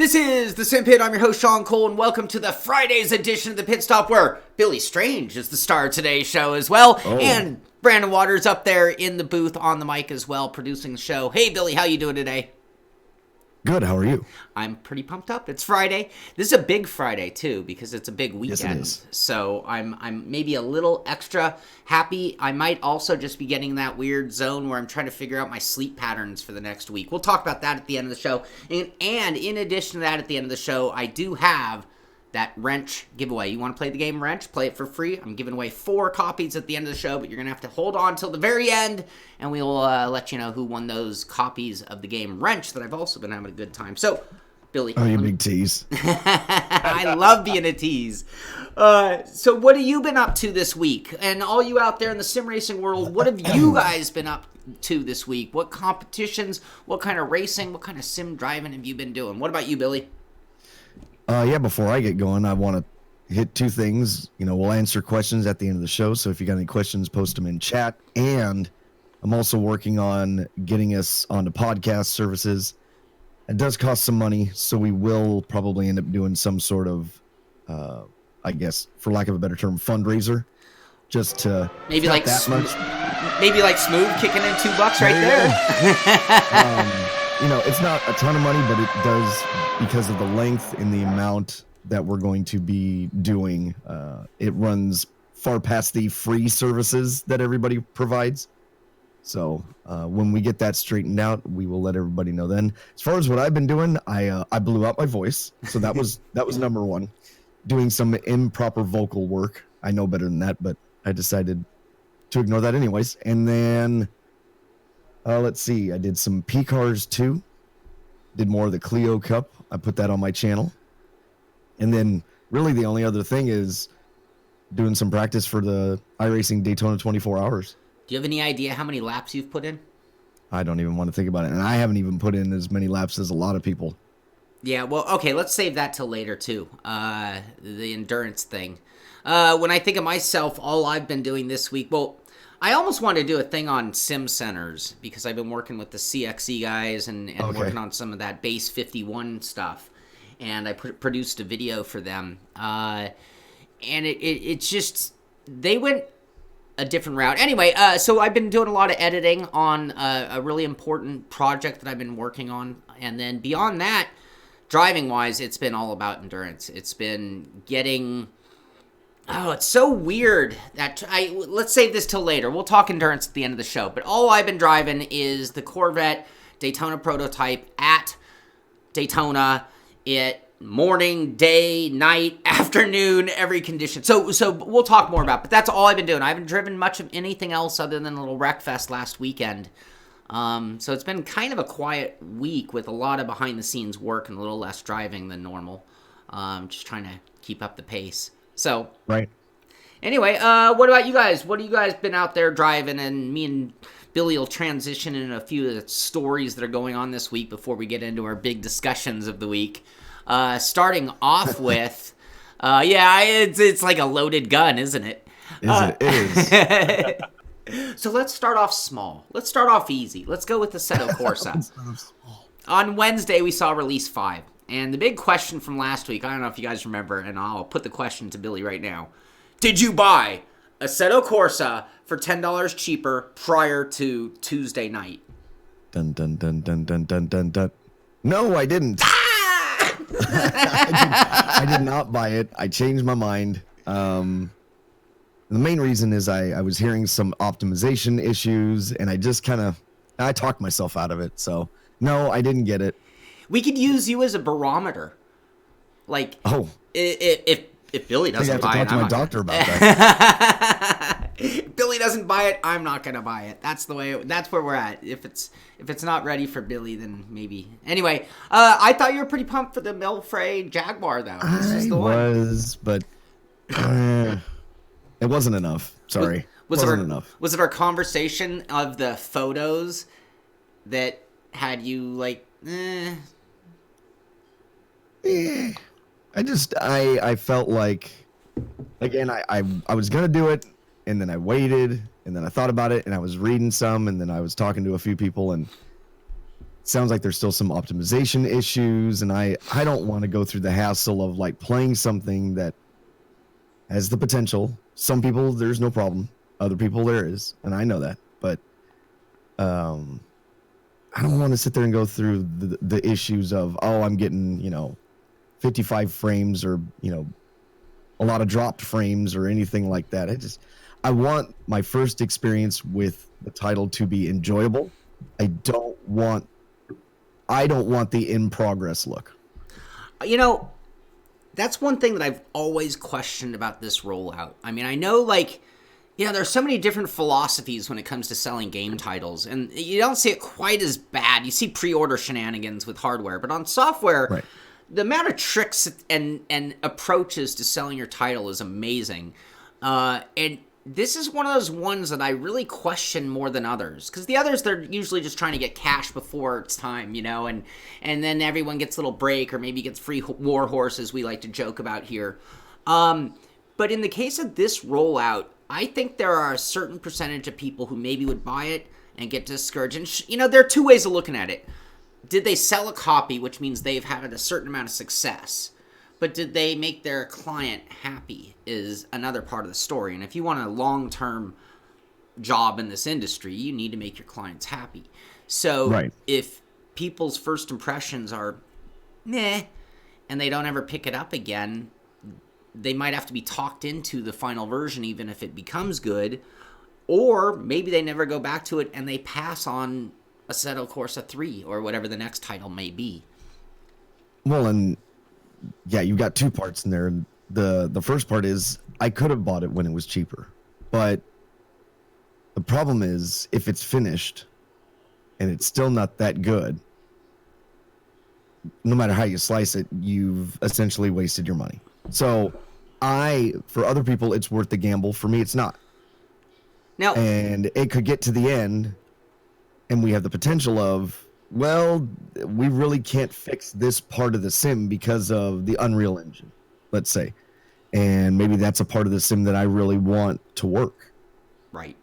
This is the Simpit. I'm your host, Shaun Cole, and welcome to the Friday's edition of the Pitstop, where Billy Strange is the star of today's show as well, and Brandon Waters up there in the booth on the mic as well, producing the show. Hey, Billy, how you doing today? Good. How are you? I'm pretty pumped up. It's Friday. This is a big Friday too because it's a big weekend. Yes, it is. So I'm maybe a little extra happy. I might also just be getting that weird zone where I'm trying to figure out my sleep patterns for the next week. We'll talk about that at the end of the show. And in addition to that, at the end of the show, I do have that wrench giveaway. You want to play the game Wrench? Play it for free. I'm giving away 4 copies at the end of the show, but you're going to have to hold on till the very end, and we'll let you know who won those copies of the game Wrench that I've also been having a good time. So, Billy. Oh, you big tease. I love being a tease. So what have you been up to this week? And all you out there in the sim racing world, what have you guys been up to this week? What competitions, what kind of racing, what kind of sim driving have you been doing? What about you, Billy? Yeah, before I get going, I want to hit 2 things. We'll answer questions at the end of the show, so if you got any questions, post them in chat. And I'm also working on getting us onto podcast services. It does cost some money, so we will probably end up doing some sort of, I guess, for lack of a better term, fundraiser, just to maybe like that much. Maybe like Smooth kicking in $2 right there. It's not a ton of money, but it does, because of the length and the amount that we're going to be doing. It runs far past the free services that everybody provides. So when we get that straightened out, we will let everybody know then. As far as what I've been doing, I blew out my voice. So that was number one. Doing some improper vocal work. I know better than that, but I decided to ignore that anyways. And then, let's see, I did some P-Cars too. Did more of the Clio Cup. I put that on my channel. And then really the only other thing is doing some practice for the iRacing Daytona 24 hours. Do you have any idea how many laps you've put in? I don't even want to think about it. And I haven't even put in as many laps as a lot of people. Yeah, well, okay, let's save that till later too. The endurance thing. When I think of myself, all I've been doing this week, well, I almost wanted to do a thing on sim centers because I've been working with the CXE guys and working on some of that base 51 stuff. And I produced a video for them. And it's just, they went a different route. Anyway, so I've been doing a lot of editing on a really important project that I've been working on. And then beyond that, driving-wise, it's been all about endurance. It's been getting... Oh, it's so weird that let's save this till later. We'll talk endurance at the end of the show. But all I've been driving is the Corvette Daytona prototype at Daytona. Morning, day, night, afternoon, every condition. So we'll talk more about it. But that's all I've been doing. I haven't driven much of anything else other than a little Wreckfest last weekend. So it's been kind of a quiet week with a lot of behind-the-scenes work and a little less driving than normal. Just trying to keep up the pace. So, right. Anyway, what about you guys? What have you guys been out there driving? And me and Billy will transition in a few of the stories that are going on this week before we get into our big discussions of the week. Starting off with, it's like a loaded gun, isn't it? It is. So let's start off small. Let's start off easy. Let's go with the Assetto Corsa. On Wednesday, we saw Release 5. And the big question from last week, I don't know if you guys remember, and I'll put the question to Billy right now. Did you buy a Assetto Corsa for $10 cheaper prior to Tuesday night? Dun, dun, dun, dun, dun, dun, dun, dun. No, I didn't. I did not buy it. I changed my mind. The main reason is I was hearing some optimization issues, and I talked myself out of it. So, no, I didn't get it. We could use you as a barometer. Like, if Billy doesn't buy it, I'm not doctor about that. If Billy doesn't buy it, I'm not gonna buy it. That's the way. That's where we're at. If it's not ready for Billy, then maybe. Anyway, I thought you were pretty pumped for the Milfray Jaguar, though. I was, but it wasn't enough. Sorry, wasn't enough. Was it our conversation of the photos that had you like? I felt like, again, I was gonna do it, and then I waited, and then I thought about it, and I was reading some, and then I was talking to a few people, and sounds like there's still some optimization issues, and I don't want to go through the hassle of like playing something that has the potential. Some people there's no problem, other people there is, and I know that, but I don't want to sit there and go through the issues of, oh, I'm getting 55 frames, or a lot of dropped frames or anything like that. I want my first experience with the title to be enjoyable. I don't want the in progress look. That's one thing that I've always questioned about this rollout. I mean, I know, like, there's so many different philosophies when it comes to selling game titles, and you don't see it quite as bad. You see pre-order shenanigans with hardware, but on software, Right. The amount of tricks and approaches to selling your title is amazing. And this is one of those ones that I really question more than others, because the others, they're usually just trying to get cash before it's time, and then everyone gets a little break, or maybe gets free war horses, we like to joke about here. But in the case of this rollout, I think there are a certain percentage of people who maybe would buy it and get discouraged. And, there are two ways of looking at it. Did they sell a copy, which means they've had a certain amount of success? But did they make their client happy is another part of the story. And if you want a long-term job in this industry, you need to make your clients happy. So Right. If people's first impressions are meh, and they don't ever pick it up again, they might have to be talked into the final version, even if it becomes good. Or maybe they never go back to it and they pass on Assetto Corsa 3 or whatever the next title may be. Well, and yeah, you got two parts in there. The first part is I could have bought it when it was cheaper, but the problem is if it's finished and it's still not that good, no matter how you slice it, you've essentially wasted your money. So for other people, it's worth the gamble. For me, it's not. Now, And it could get to the end and we have the potential of, well, we really can't fix this part of the sim because of the Unreal Engine, let's say. And maybe that's a part of the sim that I really want to work. right.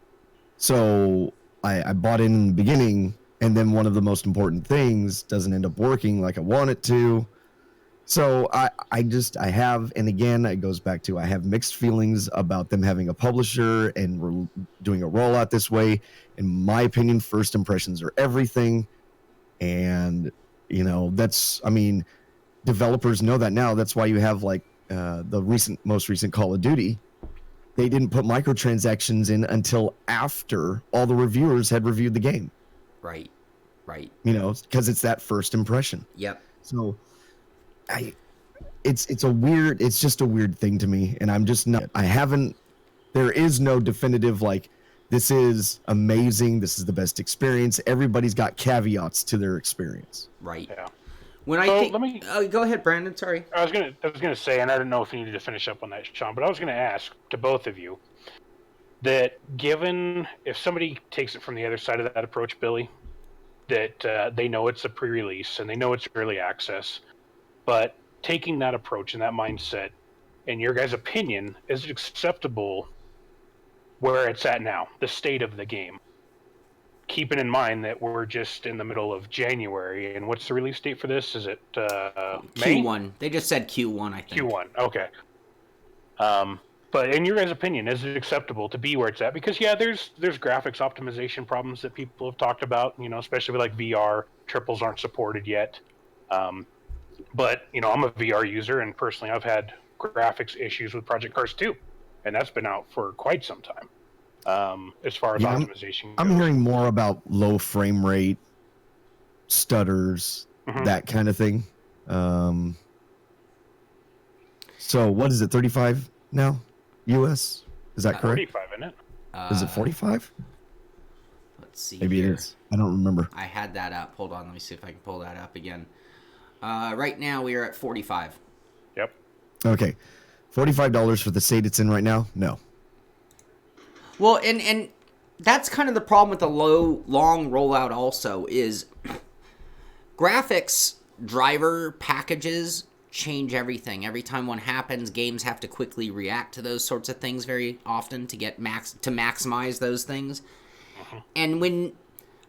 So I bought in the beginning, and then one of the most important things doesn't end up working like I want it to. So I have, and again, it goes back to, I have mixed feelings about them having a publisher and we're doing a rollout this way. In my opinion, first impressions are everything. And, developers know that now. That's why you have like the most recent Call of Duty. They didn't put microtransactions in until after all the reviewers had reviewed the game. Right. Because it's that first impression. Yep. So it's just a weird thing to me, and I'm just not. There is no definitive like, this is amazing, this is the best experience. Everybody's got caveats to their experience. Right. Yeah. When I think, go ahead, Brandon. Sorry. I was gonna say, and I don't know if you needed to finish up on that, Shaun, but I was gonna ask to both of you that, given if somebody takes it from the other side of that approach, Billy, that they know it's a pre-release and they know it's early access, but taking that approach and that mindset, in your guys' opinion, is it acceptable where it's at now, the state of the game? Keeping in mind that we're just in the middle of January, and what's the release date for this? Is it May? Q1. They just said Q1, I think. Q1, okay. But in your guys' opinion, is it acceptable to be where it's at? Because there's graphics optimization problems that people have talked about, especially with like VR. Triples aren't supported yet. But I'm a VR user, and personally I've had graphics issues with Project Cars 2, and that's been out for quite some time. As far as optimization goes. I'm hearing more about low frame rate, stutters, that kind of thing. So what is it, 35 now? US? Is that correct? 45, isn't it? Is it 45? Let's see. Maybe here. it is. I don't remember. I had that up. Hold on. Let me see if I can pull that up again. Right now we are at 45. Yep. Okay. $45 for the state it's in right now? No. Well, and that's kind of the problem with the long rollout also is graphics driver packages change everything. Every time one happens, games have to quickly react to those sorts of things very often to get maximize those things. And when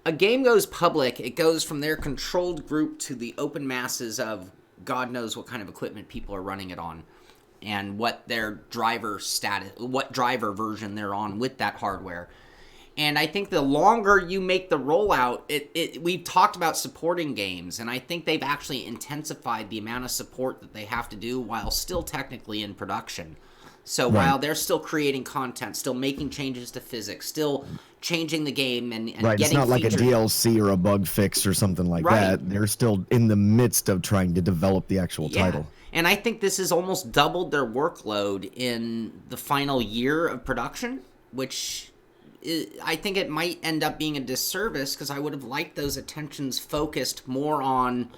a game goes public, it goes from their controlled group to the open masses of God knows what kind of equipment people are running it on, and what their driver status, what driver version they're on with that hardware. And I think the longer you make the rollout, we've talked about supporting games, and I think they've actually intensified the amount of support that they have to do while still technically in production. So while they're still creating content, still making changes to physics, still changing the game and right, getting it's not like a features. DLC or a bug fix or something like that. They're still in the midst of trying to develop the actual title. And I think this has almost doubled their workload in the final year of production, which I think it might end up being a disservice because I would have liked those attentions focused more on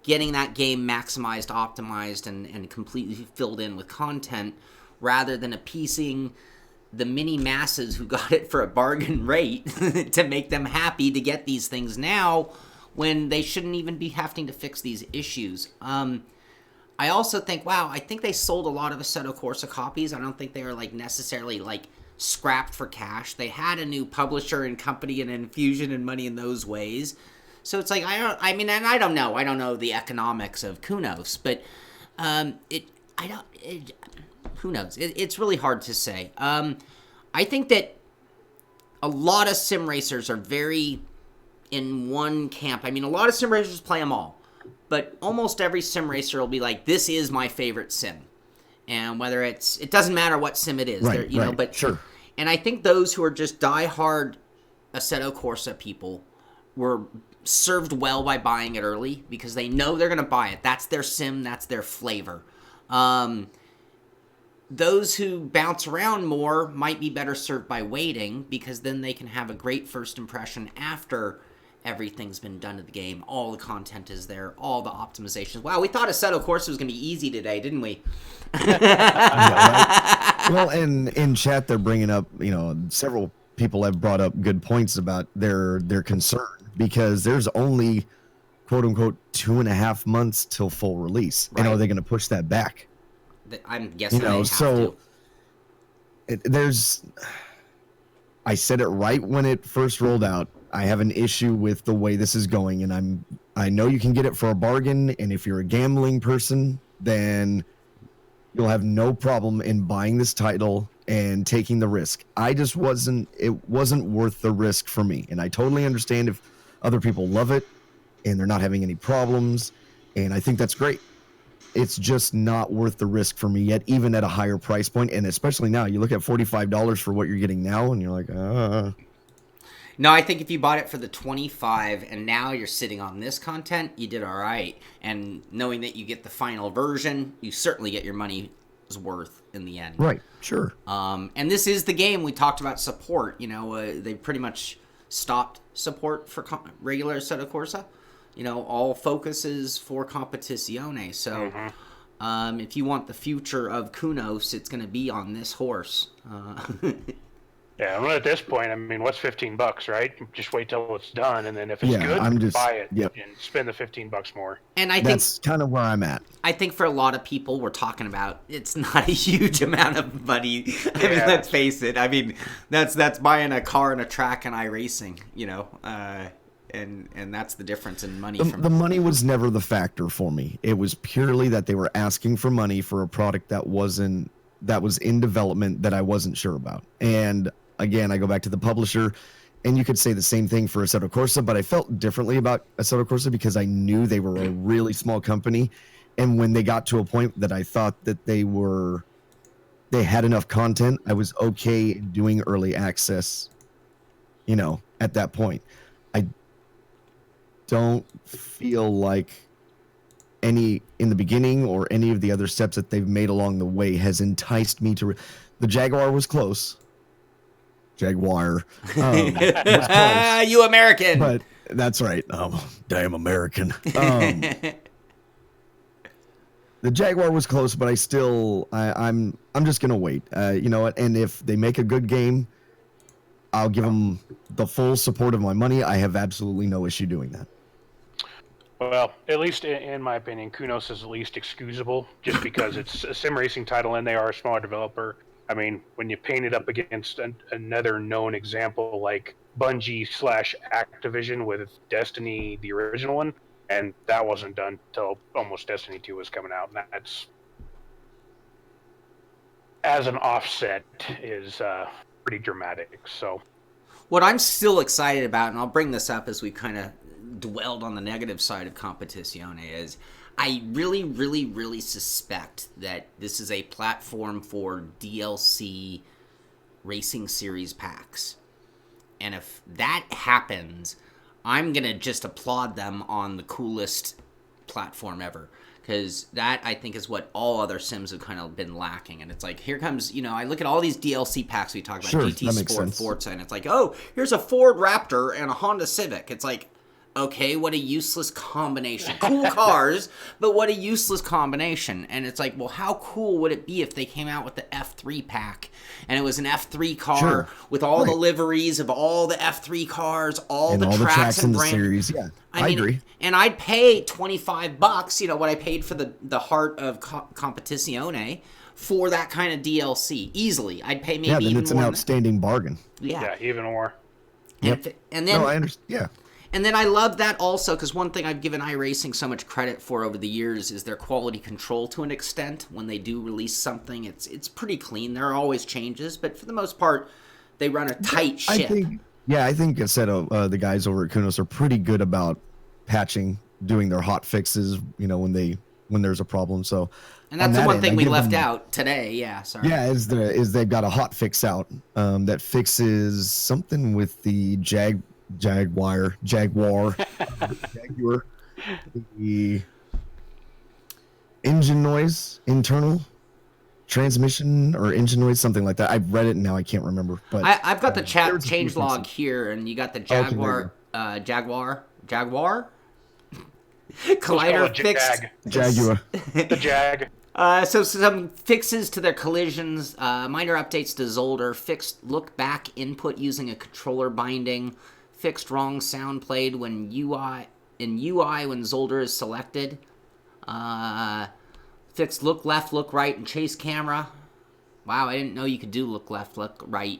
getting that game maximized, optimized, and completely filled in with content rather than appeasing the mini masses who got it for a bargain rate to make them happy to get these things now when they shouldn't even be having to fix these issues. I also think, I think they sold a lot of Assetto Corsa copies. I don't think they are necessarily scrapped for cash. They had a new publisher and company and infusion and money in those ways. So it's I don't know. I don't know the economics of Kunos, but who knows? It's really hard to say. I think that a lot of sim racers are very in one camp. I mean, a lot of sim racers play them all, but almost every sim racer will be like, this is my favorite sim. And whether it doesn't matter what sim it is, but sure. And I think those who are just diehard Assetto Corsa people were served well by buying it early because they know they're going to buy it. That's their sim, that's their flavor. Those who bounce around more might be better served by waiting because then they can have a great first impression after everything's been done to the game. All the content is there, all the optimizations. Wow, we thought Assetto Corsa was going to be easy today, didn't we? Well, and in chat they're bringing up, several people have brought up good points about their concern because there's only quote unquote 2.5 months till full release. Right. And are they going to push that back? I'm guessing they have to. I said it right when it first rolled out. I have an issue with the way this is going, and I know you can get it for a bargain, and if you're a gambling person, then you'll have no problem in buying this title and taking the risk. It wasn't worth the risk for me, and I totally understand if other people love it and they're not having any problems, and I think that's great. It's just not worth the risk for me yet, even at a higher price point, and especially now. You look at $45 for what you're getting now, and you're like, No, I think if you bought it for the 25 and now you're sitting on this content, you did all right. And knowing that you get the final version, you certainly get your money's worth in the end. Right, sure. And this is the game we talked about support. They pretty much stopped support for regular Assetto Corsa. All focus is for Competizione. So if you want the future of Kunos, it's going to be on this horse. Yeah, well, at this point, what's $15, right? Just wait till it's done, and then if it's good, buy it and spend the $15 more. And I think that's kind of where I'm at. I think for a lot of people, we're talking about it's not a huge amount of money. I mean, let's face it. That's buying a car and a track and iRacing, and that's the difference in money. The money was never the factor for me. It was purely that they were asking for money for a product that was in development that I wasn't sure about. And again, I go back to the publisher, and you could say the same thing for Assetto Corsa, but I felt differently about Assetto Corsa because I knew they were a really small company. And when they got to a point that I thought that they had enough content, I was okay doing early access, at that point. I don't feel like any in the beginning or any of the other steps that they've made along the way has enticed me to. The Jaguar was close. Was close. You American. But that's right. Damn American. The Jaguar was close, but I'm just gonna wait. You know what? And if they make a good game, I'll give them the full support of my money. I have absolutely no issue doing that. Well, at least in my opinion, Kunos is at least excusable just because it's a sim racing title and they are a smaller developer. When you paint it up against another known example like Bungie / Activision with Destiny, the original one, and that wasn't done till almost Destiny 2 was coming out, and that's, as an offset, is pretty dramatic. So What I'm still excited about, and I'll bring this up as we kind of dwelled on the negative side of Competizione, is I really, really, really suspect that this is a platform for DLC racing series packs. And if that happens, I'm going to just applaud them on the coolest platform ever. Because that, I think, is what all other Sims have kind of been lacking. And it's like, here comes, I look at all these DLC packs we talk about, Sure, GT that makes Sport, sense. Forza, and it's like, oh, here's a Ford Raptor and a Honda Civic. It's like, okay, what a useless combination. Cool cars, but what a useless combination. And it's like, well, how cool would it be if they came out with the F3 pack and it was an F3 car Sure. with all the Right. liveries of all the F3 cars, all And the all the tracks tracks and in the brand. series. Yeah, I agree. And I'd pay $25, what I paid for the heart of Competizione for that kind of DLC easily. I'd pay maybe Yeah, then even it's an more. outstanding bargain. yeah, even more. And, and then No, I understand. Yeah. and then I love that also because one thing I've given iRacing so much credit for over the years is their quality control to an extent. When they do release something, it's pretty clean. There are always changes, but for the most part, they run a tight ship. I think Assetto, the guys over at Kunos, are pretty good about patching, doing their hot fixes. When there's a problem. So, and that's on the that one end, thing I we give left them- out today. Yeah, sorry. Yeah, is they've got a hot fix out that fixes something with the Jaguar, the engine noise, internal transmission or engine noise, something like that. I've read it and now I can't remember. But I've got the there's a few change log fixes. here, and you got the Okay, Jaguar Let's call collider it fixed. Jaguar. The Jag. So some fixes to their collisions, minor updates to Zolder, fixed look back input using a controller binding, fixed wrong sound played when UI when Zolder is selected, fixed look left, look right, and chase camera. Wow, I didn't know you could do look left, look right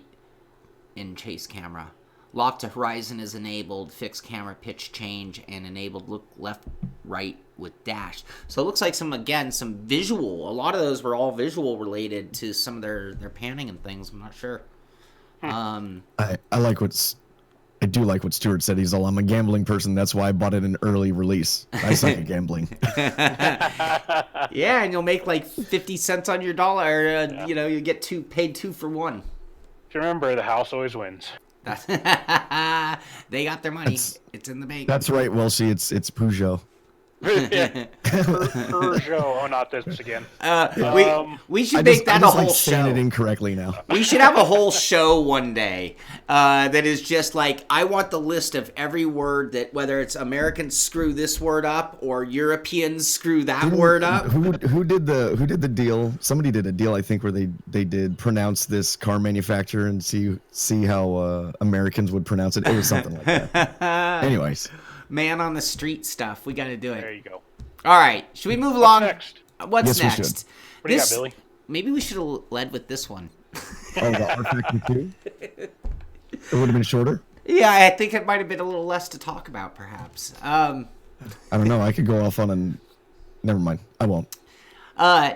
in chase camera. Lock to horizon is enabled, fixed camera pitch change, and enabled look left, right with dash. So it looks like some visual. A lot of those were all visual related to some of their panning and things. I'm not sure. I do like what Stuart said. He's all, I'm a gambling person. That's why I bought it in early release. I suck at gambling. Yeah, and you'll make like 50 cents on your dollar. You get paid 2 for 1. If you remember, the house always wins. They got their money. It's in the bank. That's right, Welshie. It's Peugeot. Peugeot. Oh, not this again. We should make that a whole saying show. it incorrectly now. We should have a whole show one day that is just like, I want the list of every word that, whether it's Americans screw this word up or Europeans screw that word up. Who did the deal? Somebody did a deal, I think, where they did pronounce this car manufacturer and see how Americans would pronounce it. It was something like that. Anyways, Man on the street stuff. We got to do There it. you go. All right. Should we move along? Next. What's Yes, we next? should. What do you got, Billy? Maybe we should have led with this one. oh, the R Factor 2? It would have been shorter. Yeah, I think it might have been a little less to talk about, perhaps. I don't know. I could go off on never mind. I won't.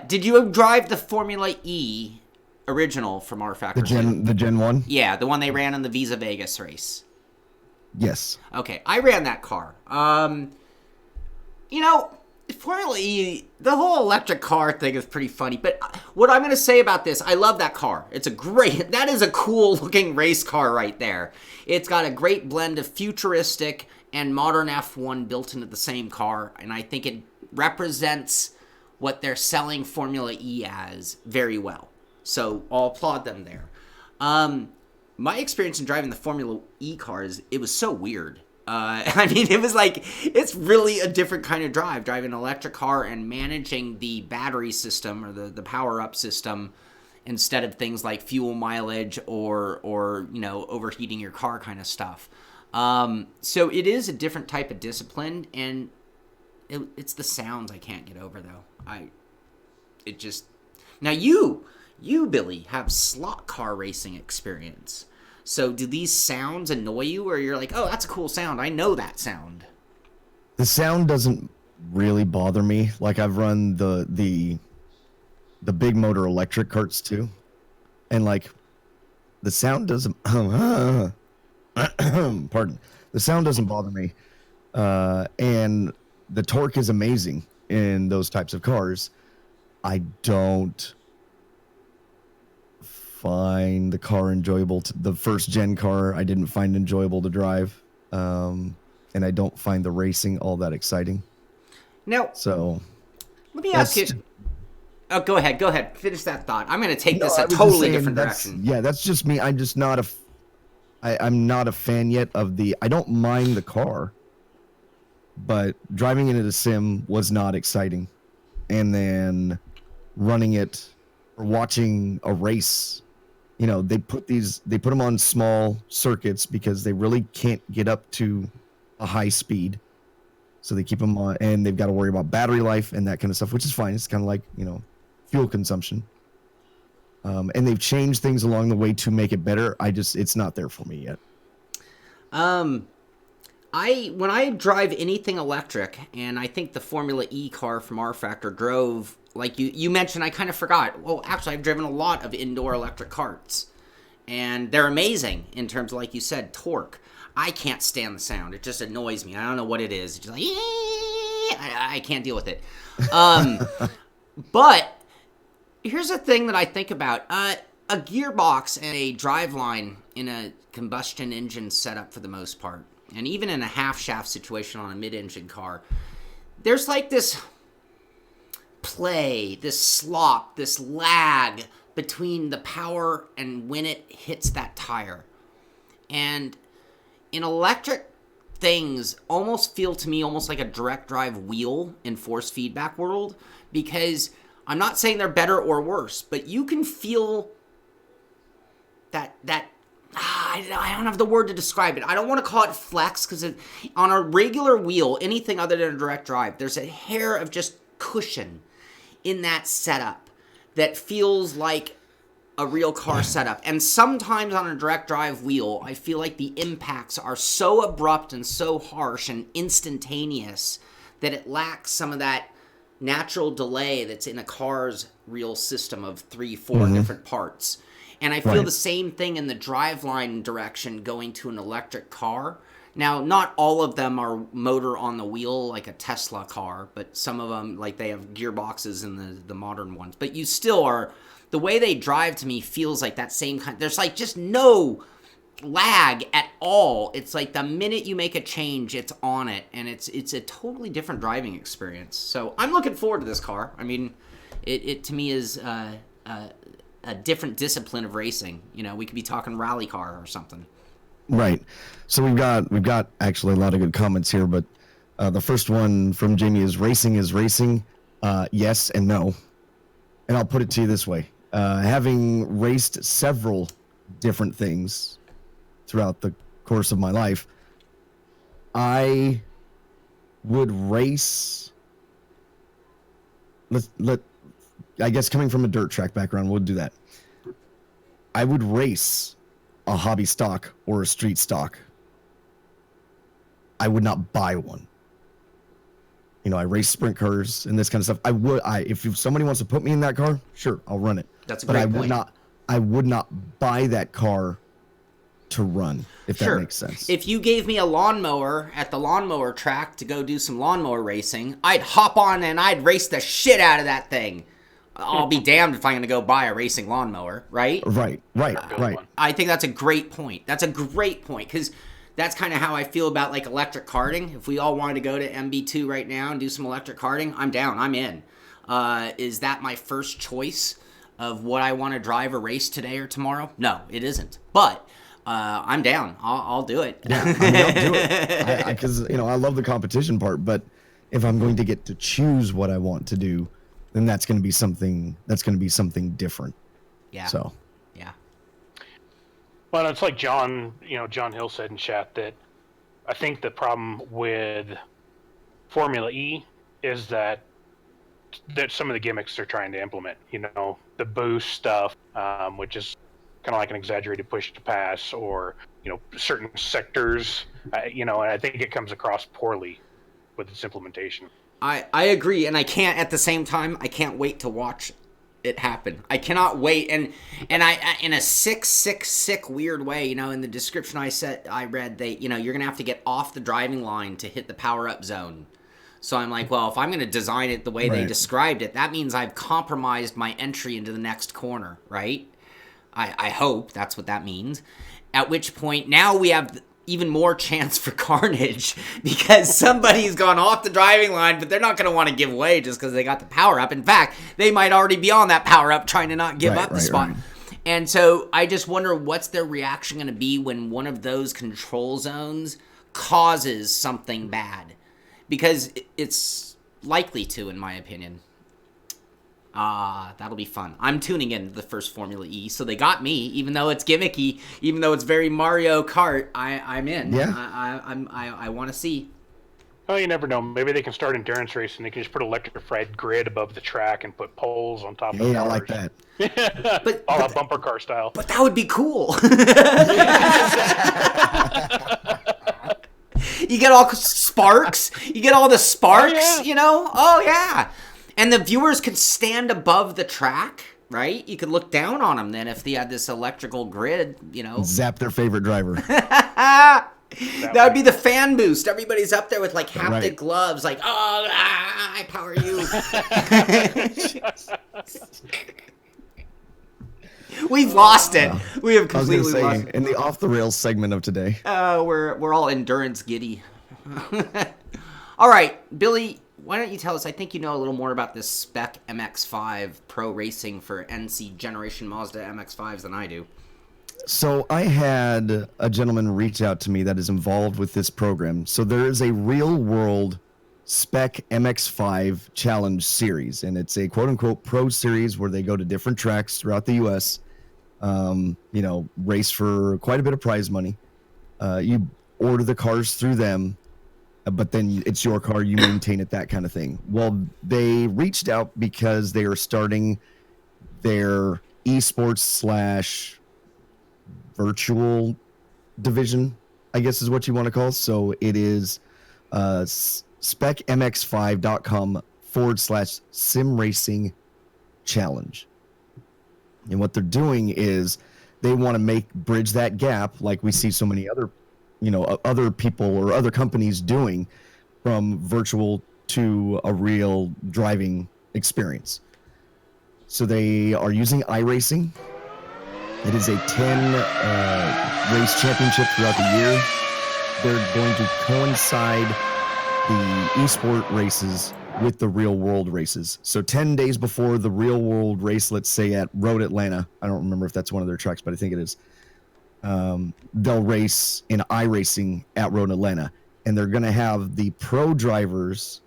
Did you drive the Formula E original from R Factor? The Gen 1? Yeah, the one they ran in the Visa Vegas race. Yes. Okay, I ran that car. Formula E, the whole electric car thing is pretty funny. But what I'm going to say about this, I love that car. That is a cool looking race car right there. It's got a great blend of futuristic and modern F1 built into the same car. And I think it represents what they're selling Formula E as very well. So I'll applaud them there. My experience in driving the Formula E cars, it was so weird. It was like, it's really a different kind of drive, driving an electric car and managing the battery system or the power-up system instead of things like fuel mileage or overheating your car kind of stuff. So it is a different type of discipline, and it's the sounds I can't get over, though. Now you, Billy, have slot car racing experience. So do these sounds annoy you, or you're like, oh, that's a cool sound, I know that sound? The sound doesn't really bother me. Like I've run the big motor electric carts too, and like the sound doesn't. Pardon. The sound doesn't bother me, and the torque is amazing in those types of cars. I don't find the car enjoyable. The first gen car I didn't find enjoyable to drive, and I don't find the racing all that exciting. Now, So let me ask that's you. Oh, go ahead. Finish that thought. I'm going to take no, this I a was just totally saying different that's direction. yeah, that's just me. I'm just not I'm not a fan yet of the. I don't mind the car, but driving it in a sim was not exciting, and then running it or watching a race. You know, they put them on small circuits because they really can't get up to a high speed. So they keep them on, and they've got to worry about battery life and that kind of stuff, which is fine. It's kind of like, fuel consumption. And they've changed things along the way to make it better. It's not there for me yet. When I drive anything electric, and I think the Formula E car from R Factor drove, like you mentioned, I kind of forgot. Well, actually, I've driven a lot of indoor electric carts, and they're amazing in terms of, like you said, torque. I can't stand the sound. It just annoys me. I don't know what it is. It's just like, I can't deal with it. But here's the thing that I think about. A gearbox and a driveline in a combustion engine setup for the most part, and even in a half-shaft situation on a mid-engine car, there's like this play, this slop, this lag between the power and when it hits that tire. And in electric, things almost feel to me almost like a direct drive wheel in force feedback world, because I'm not saying they're better or worse, but you can feel that I don't have the word to describe it. I don't want to call it flex, because on a regular wheel, anything other than a direct drive, there's a hair of just cushion in that setup that feels like a real car setup. And sometimes on a direct drive wheel, I feel like the impacts are so abrupt and so harsh and instantaneous that it lacks some of that natural delay that's in a car's real system of 3-4 different parts. And I feel the same thing in the driveline direction going to an electric car. Now, not all of them are motor on the wheel like a Tesla car, but some of them, like, they have gearboxes in the modern ones. But you still are, the way they drive to me feels like that same kind. There's like just no lag at all. It's like the minute you make a change, it's on it, and it's a totally different driving experience. So I'm looking forward to this car. I mean, it to me is a different discipline of racing. You know, we could be talking rally car or something. Right. So we've got actually a lot of good comments here, but the first one from Jamie is racing is racing. Yes and no. And I'll put it to you this way. Having raced several different things throughout the course of my life, I would race. I guess coming from a dirt track background, we'll do that. I would race a hobby stock or a street stock. I would not buy one. You know, I race sprint cars and this kind of stuff. If somebody wants to put me in that car, sure, I'll run it. That's a great point. I would not buy that car to run, if that makes sense. If you gave me a lawnmower at the lawnmower track to go do some lawnmower racing, I'd hop on and I'd race the shit out of that thing. I'll be damned if I'm going to go buy a racing lawnmower, right? Right. I think that's a great point. That's a great point, because that's kind of how I feel about, like, electric karting. If we all wanted to go to MB2 right now and do some electric karting, I'm down. I'm in. Is that my first choice of what I want to drive or race today or tomorrow? No, it isn't. But I'm down. I'll do it. Yeah, I'll do it. Because I love the competition part, but if I'm going to get to choose what I want to do, then that's going to be something different. Yeah. So. Yeah. Well, it's like John Hill said in chat that I think the problem with Formula E is that some of the gimmicks they're trying to implement, the boost stuff, which is kind of like an exaggerated push to pass, or certain sectors. And I think it comes across poorly with its implementation. I agree, and I can't at the same time. I can't wait to watch it happen. I cannot wait, and I in a sick weird way. In the description I read you're gonna have to get off the driving line to hit the power up zone. So I'm like, well, if I'm gonna design it the way they described it, that means I've compromised my entry into the next corner, right? I hope that's what that means. At which point now we have even more chance for carnage because somebody's gone off the driving line, but they're not going to want to give way just because they got the power up. In fact, they might already be on that power up trying to not give up the spot. Right. And so I just wonder what's their reaction going to be when one of those control zones causes something bad, because it's likely to, in my opinion. That'll be fun. I'm tuning in to the first Formula E, so they got me, even though it's gimmicky, even though it's very Mario Kart. I'm in. Yeah. I want to see. Oh, you never know. Maybe they can start endurance racing. They can just put electrified grid above the track and put poles on top of the cars. I like that. but all that bumper car style. But that would be cool. You get all sparks. You get all the sparks. Oh, yeah. Oh yeah. And the viewers could stand above the track, right? You could look down on them then if they had this electrical grid, Zap their favorite driver. That would be the fan boost. Everybody's up there with like haptic gloves, like, I power you. We've lost it. We have completely lost it. In the off the rails segment of today. We're all endurance giddy. All right, Billy. Why don't you tell us, I think you know a little more about this Spec MX-5 Pro Racing for NC Generation Mazda MX-5s than I do. So I had a gentleman reach out to me that is involved with this program. So there is a real-world Spec MX-5 Challenge series, and it's a quote-unquote pro series where they go to different tracks throughout the U.S., race for quite a bit of prize money. You order the cars through them, but then it's your car, you maintain it, that kind of thing. Well, they reached out because they are starting their esports /virtual division, I guess is what you want to call it. So it is specmx5.com/sim racing challenge. And what they're doing is they want to bridge that gap, like we see so many other other people or other companies doing, from virtual to a real driving experience. So they are using iRacing. It is a 10 race championship throughout the year. They're going to coincide the ESport races with the real world races. So 10 days before the real world race, let's say at Road Atlanta, I don't remember if that's one of their tracks, but I think it is. They'll race in iRacing at Road Atlanta, and they're going to have the pro drivers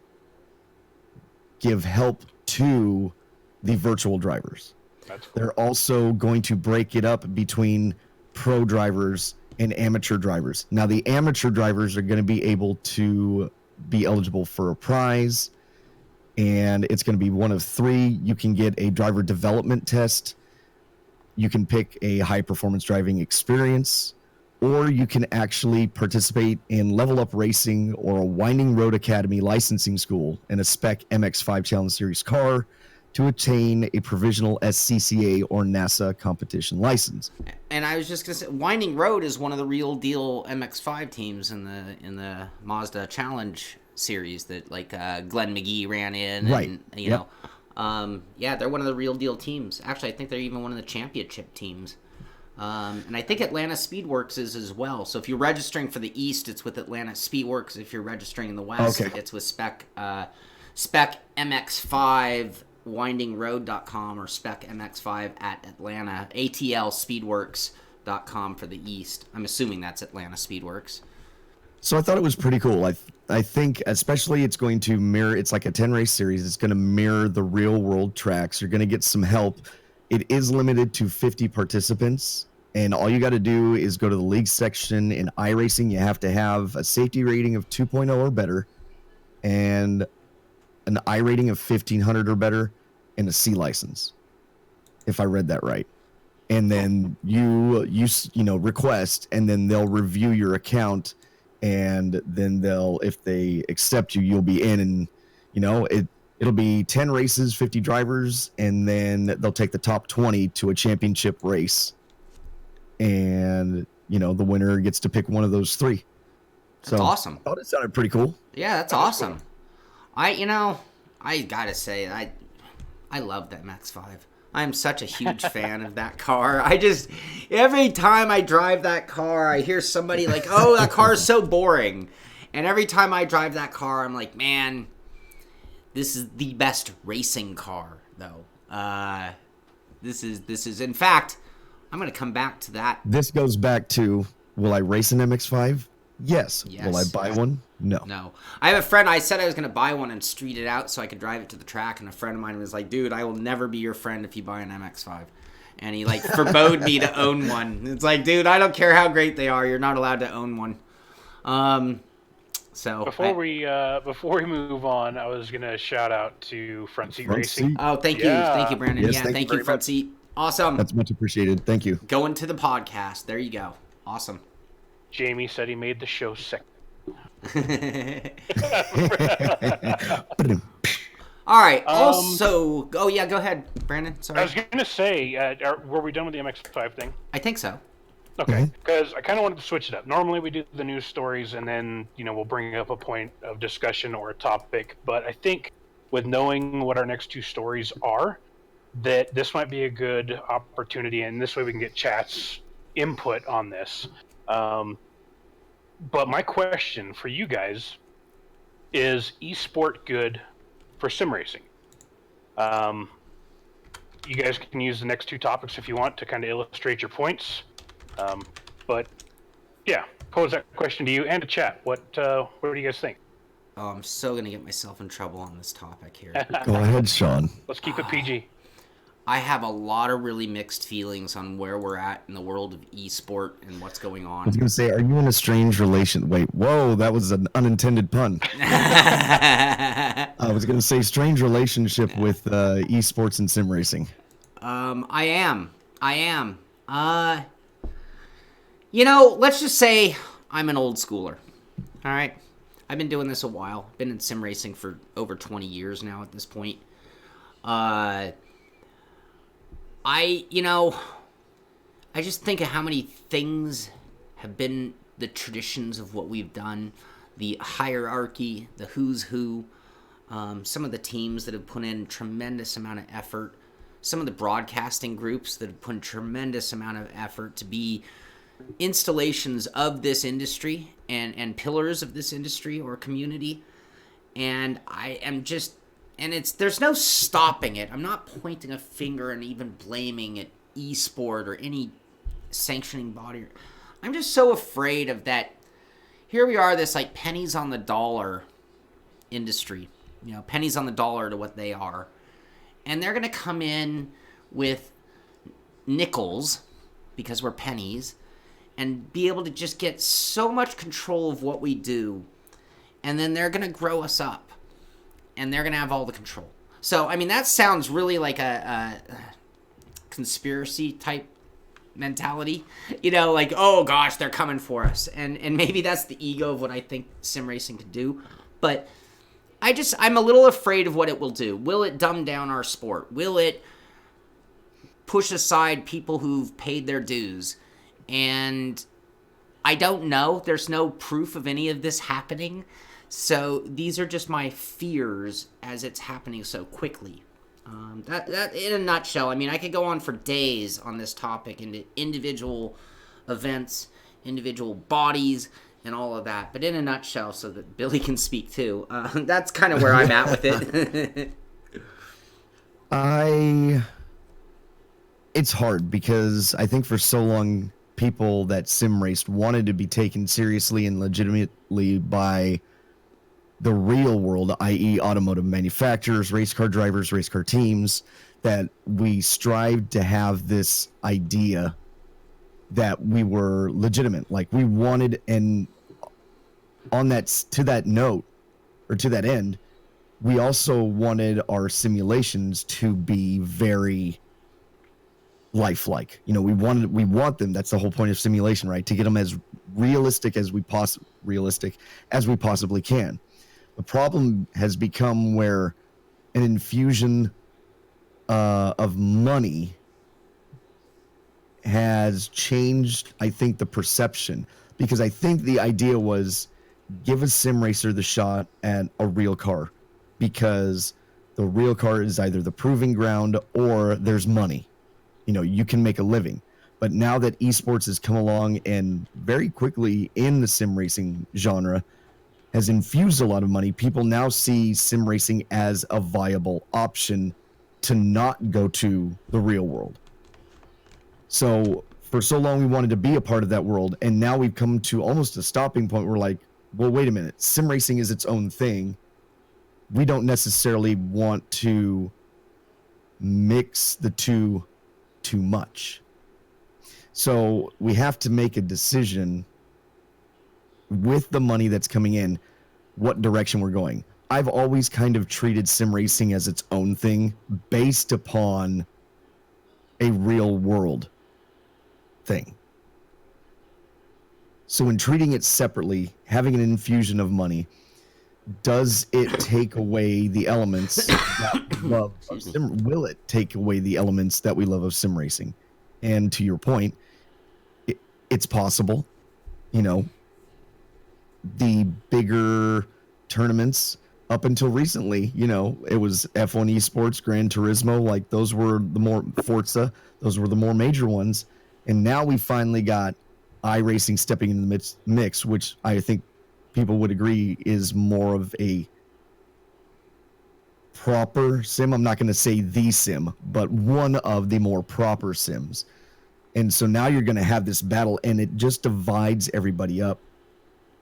give help to the virtual drivers. That's cool. They're also going to break it up between pro drivers and amateur drivers. Now, the amateur drivers are going to be able to be eligible for a prize, and it's going to be one of three. You can get a driver development test. You can pick a high-performance driving experience, or you can actually participate in Level Up Racing or a Winding Road Academy licensing school in a Spec MX-5 Challenge Series car to attain a provisional SCCA or NASA competition license. And I was just going to say, Winding Road is one of the real deal MX-5 teams in the Mazda Challenge series that Glenn McGee ran in, right? And, you know. They're one of the real deal teams. Actually, I think they're even one of the championship teams. And I think Atlanta Speedworks is as well. So if you're registering for the East, it's with Atlanta Speedworks. If you're registering in the West, it's with Spec MX-5 windingroad.com or Spec MX-5 at Atlanta, ATLspeedworks.com for the East. I'm assuming that's Atlanta Speedworks. So I thought it was pretty cool. I think especially it's going to mirror, it's like a 10 race series. It's going to mirror the real world tracks. You're going to get some help. It is limited to 50 participants, and all you got to do is go to the league section. In iRacing, you have to have a safety rating of 2.0 or better, and an I rating of 1500 or better, and a C license, if I read that right. and then you request, and then they'll review your account, and then if they accept you, you'll be in, and it'll be 10 races, 50 drivers, and then they'll take the top 20 to a championship race, and the winner gets to pick one of those three. That's awesome. I thought it sounded pretty cool. Yeah, that's awesome. Cool. I gotta say, I love that MX-5. I'm such a huge fan of that car. Every time I drive that car, I hear somebody like, oh, that car is so boring. And every time I drive that car, I'm like, man, this is the best racing car, though. This is, in fact, I'm going to come back to that. This goes back to, will I race an MX-5? Yes. Will I buy one? No. I have a friend, I said I was going to buy one and street it out so I could drive it to the track, and a friend of mine was like, dude, I will never be your friend if you buy an MX-5. And he, forbade me to own one. It's like, dude, I don't care how great they are. You're not allowed to own one. Before we move on, I was going to shout out to Front Seat Racing. Oh, thank you. Thank you, Brandon. Yes, yeah, thank you, Front Seat. Awesome. That's much appreciated. Thank you. Going to the podcast. There you go. Awesome. Jamie said he made the show sick. All right. Also, go ahead, Brandon. Sorry. I was going to say, were we done with the MX-5 thing? I think so. Okay, because I kind of wanted to switch it up. Normally we do the news stories and then, we'll bring up a point of discussion or a topic. But I think with knowing what our next two stories are, that this might be a good opportunity, and this way we can get chat's input on this. But my question for you guys is ESport good for sim racing? You guys can use the next two topics if you want to kind of illustrate your points. But yeah, pose that question to you and to chat. What do you guys think? Oh, I'm so going to get myself in trouble on this topic here. Go ahead, Shaun. Let's keep it PG. I have a lot of really mixed feelings on where we're at in the world of eSport and what's going on. I was going to say, are you in a strange relation? Wait, whoa, that was an unintended pun. I was going to say strange relationship with esports and sim racing. I am. Let's just say I'm an old schooler. All right? I've been doing this a while. Been in sim racing for over 20 years now at this point. I just think of how many things have been the traditions of what we've done, the hierarchy, the who's who, some of the teams that have put in tremendous amount of effort, some of the broadcasting groups that have put in tremendous amount of effort to be installations of this industry and pillars of this industry or community. And I am just... And there's no stopping it. I'm not pointing a finger and even blaming it ESport or any sanctioning body. I'm just so afraid of that. Here we are, this pennies on the dollar industry. Pennies on the dollar to what they are. And they're going to come in with nickels, because we're pennies, and be able to just get so much control of what we do. And then they're going to grow us up. And they're going to have all the control. So, that sounds really like a conspiracy type mentality. Oh gosh, they're coming for us. And maybe that's the ego of what I think sim racing could do. But I'm a little afraid of what it will do. Will it dumb down our sport? Will it push aside people who've paid their dues? And I don't know. There's no proof of any of this happening. So these are just my fears as it's happening so quickly. That in a nutshell. I could go on for days on this topic into individual events, individual bodies, and all of that. But in a nutshell, so that Billy can speak too. That's kind of where I'm at with it. It's hard because I think for so long people that sim raced wanted to be taken seriously and legitimately by the real world, i.e. automotive manufacturers, race car drivers, race car teams, that we strived to have this idea that we were legitimate. We wanted, and on that, to that note, or to that end, we also wanted our simulations to be very lifelike. You know, we want them. That's the whole point of simulation, right? To get them as realistic as we possibly can. The problem has become where an infusion of money has changed, I think, the perception, because I think the idea was give a sim racer the shot at a real car, because the real car is either the proving ground or there's money. You know, you can make a living. But now that esports has come along and very quickly in the sim racing genre has infused a lot of money, people now see sim racing as a viable option to not go to the real world. So for so long we wanted to be a part of that world, and now we've come to almost a stopping point where we're like, well, wait a minute, sim racing is its own thing. We don't necessarily want to mix the two too much. So we have to make a decision with the money that's coming in, what direction we're going. I've always kind of treated sim racing as its own thing based upon a real world thing. So in treating it separately, having an infusion of money, does it take away the elements that we love of will it take away the elements that we love of sim racing? And to your point, it's possible. You know, the bigger tournaments up until recently, you know, it was F1 Esports, Gran Turismo, like those were the more Forza, those were the more major ones. And now we finally got iRacing stepping in the mix, which I think people would agree is more of a proper sim. I'm not going to say the sim, but one of the more proper sims. And so now you're going to have this battle, and it just divides everybody up,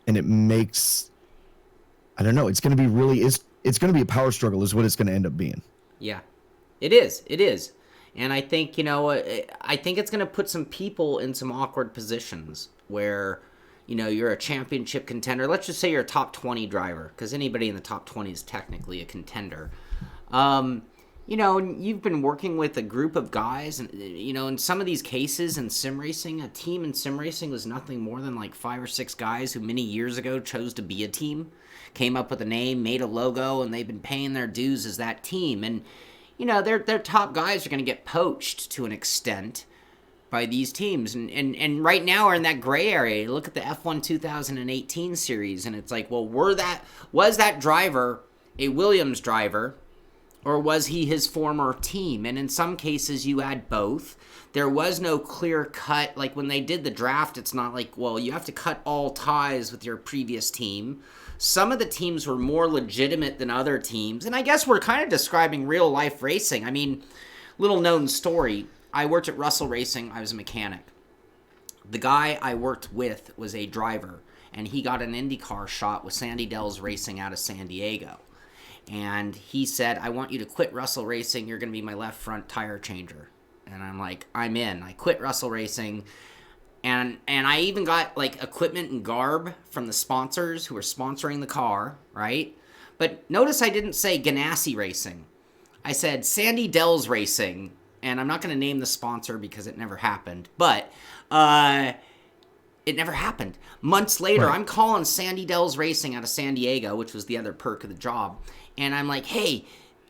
and it makes, I don't know, it's going to be really, it's going to be a power struggle is what it's going to end up being. Yeah, it is. And I think, you know, I think it's going to put some people in some awkward positions where, you know, you're a championship contender. Let's just say you're a top 20 driver, because anybody in the top 20 is technically a contender. You know, you've been working with a group of guys, and, you know, in some of these cases in sim racing, a team in sim racing was nothing more than like 5 or 6 guys who many years ago chose to be a team, came up with a name, made a logo, and they've been paying their dues as that team. And, you know, their top guys are going to get poached to an extent by these teams. And right now we're in that gray area. Look at the F1 2018 series, and it's like, well, was that driver a Williams driver, or was he his former team? And in some cases, you had both. There was no clear cut. Like when they did the draft, it's not like, well, you have to cut all ties with your previous team. Some of the teams were more legitimate than other teams. And I guess we're kind of describing real life racing. I mean, little known story. I worked at Russell Racing. I was a mechanic. The guy I worked with was a driver, and he got an IndyCar shot with Sandy Dells Racing out of San Diego. And he said, I want you to quit Russell Racing. You're going to be my left front tire changer. And I'm like, I'm in. I quit Russell Racing. And I even got like equipment and garb from the sponsors who were sponsoring the car, right? But notice I didn't say Ganassi Racing. I said Sandy Dells Racing. And I'm not going to name the sponsor because it never happened. But it never happened. Months later, right. I'm calling Sandy Dells Racing out of San Diego, which was the other perk of the job. And I'm like, hey,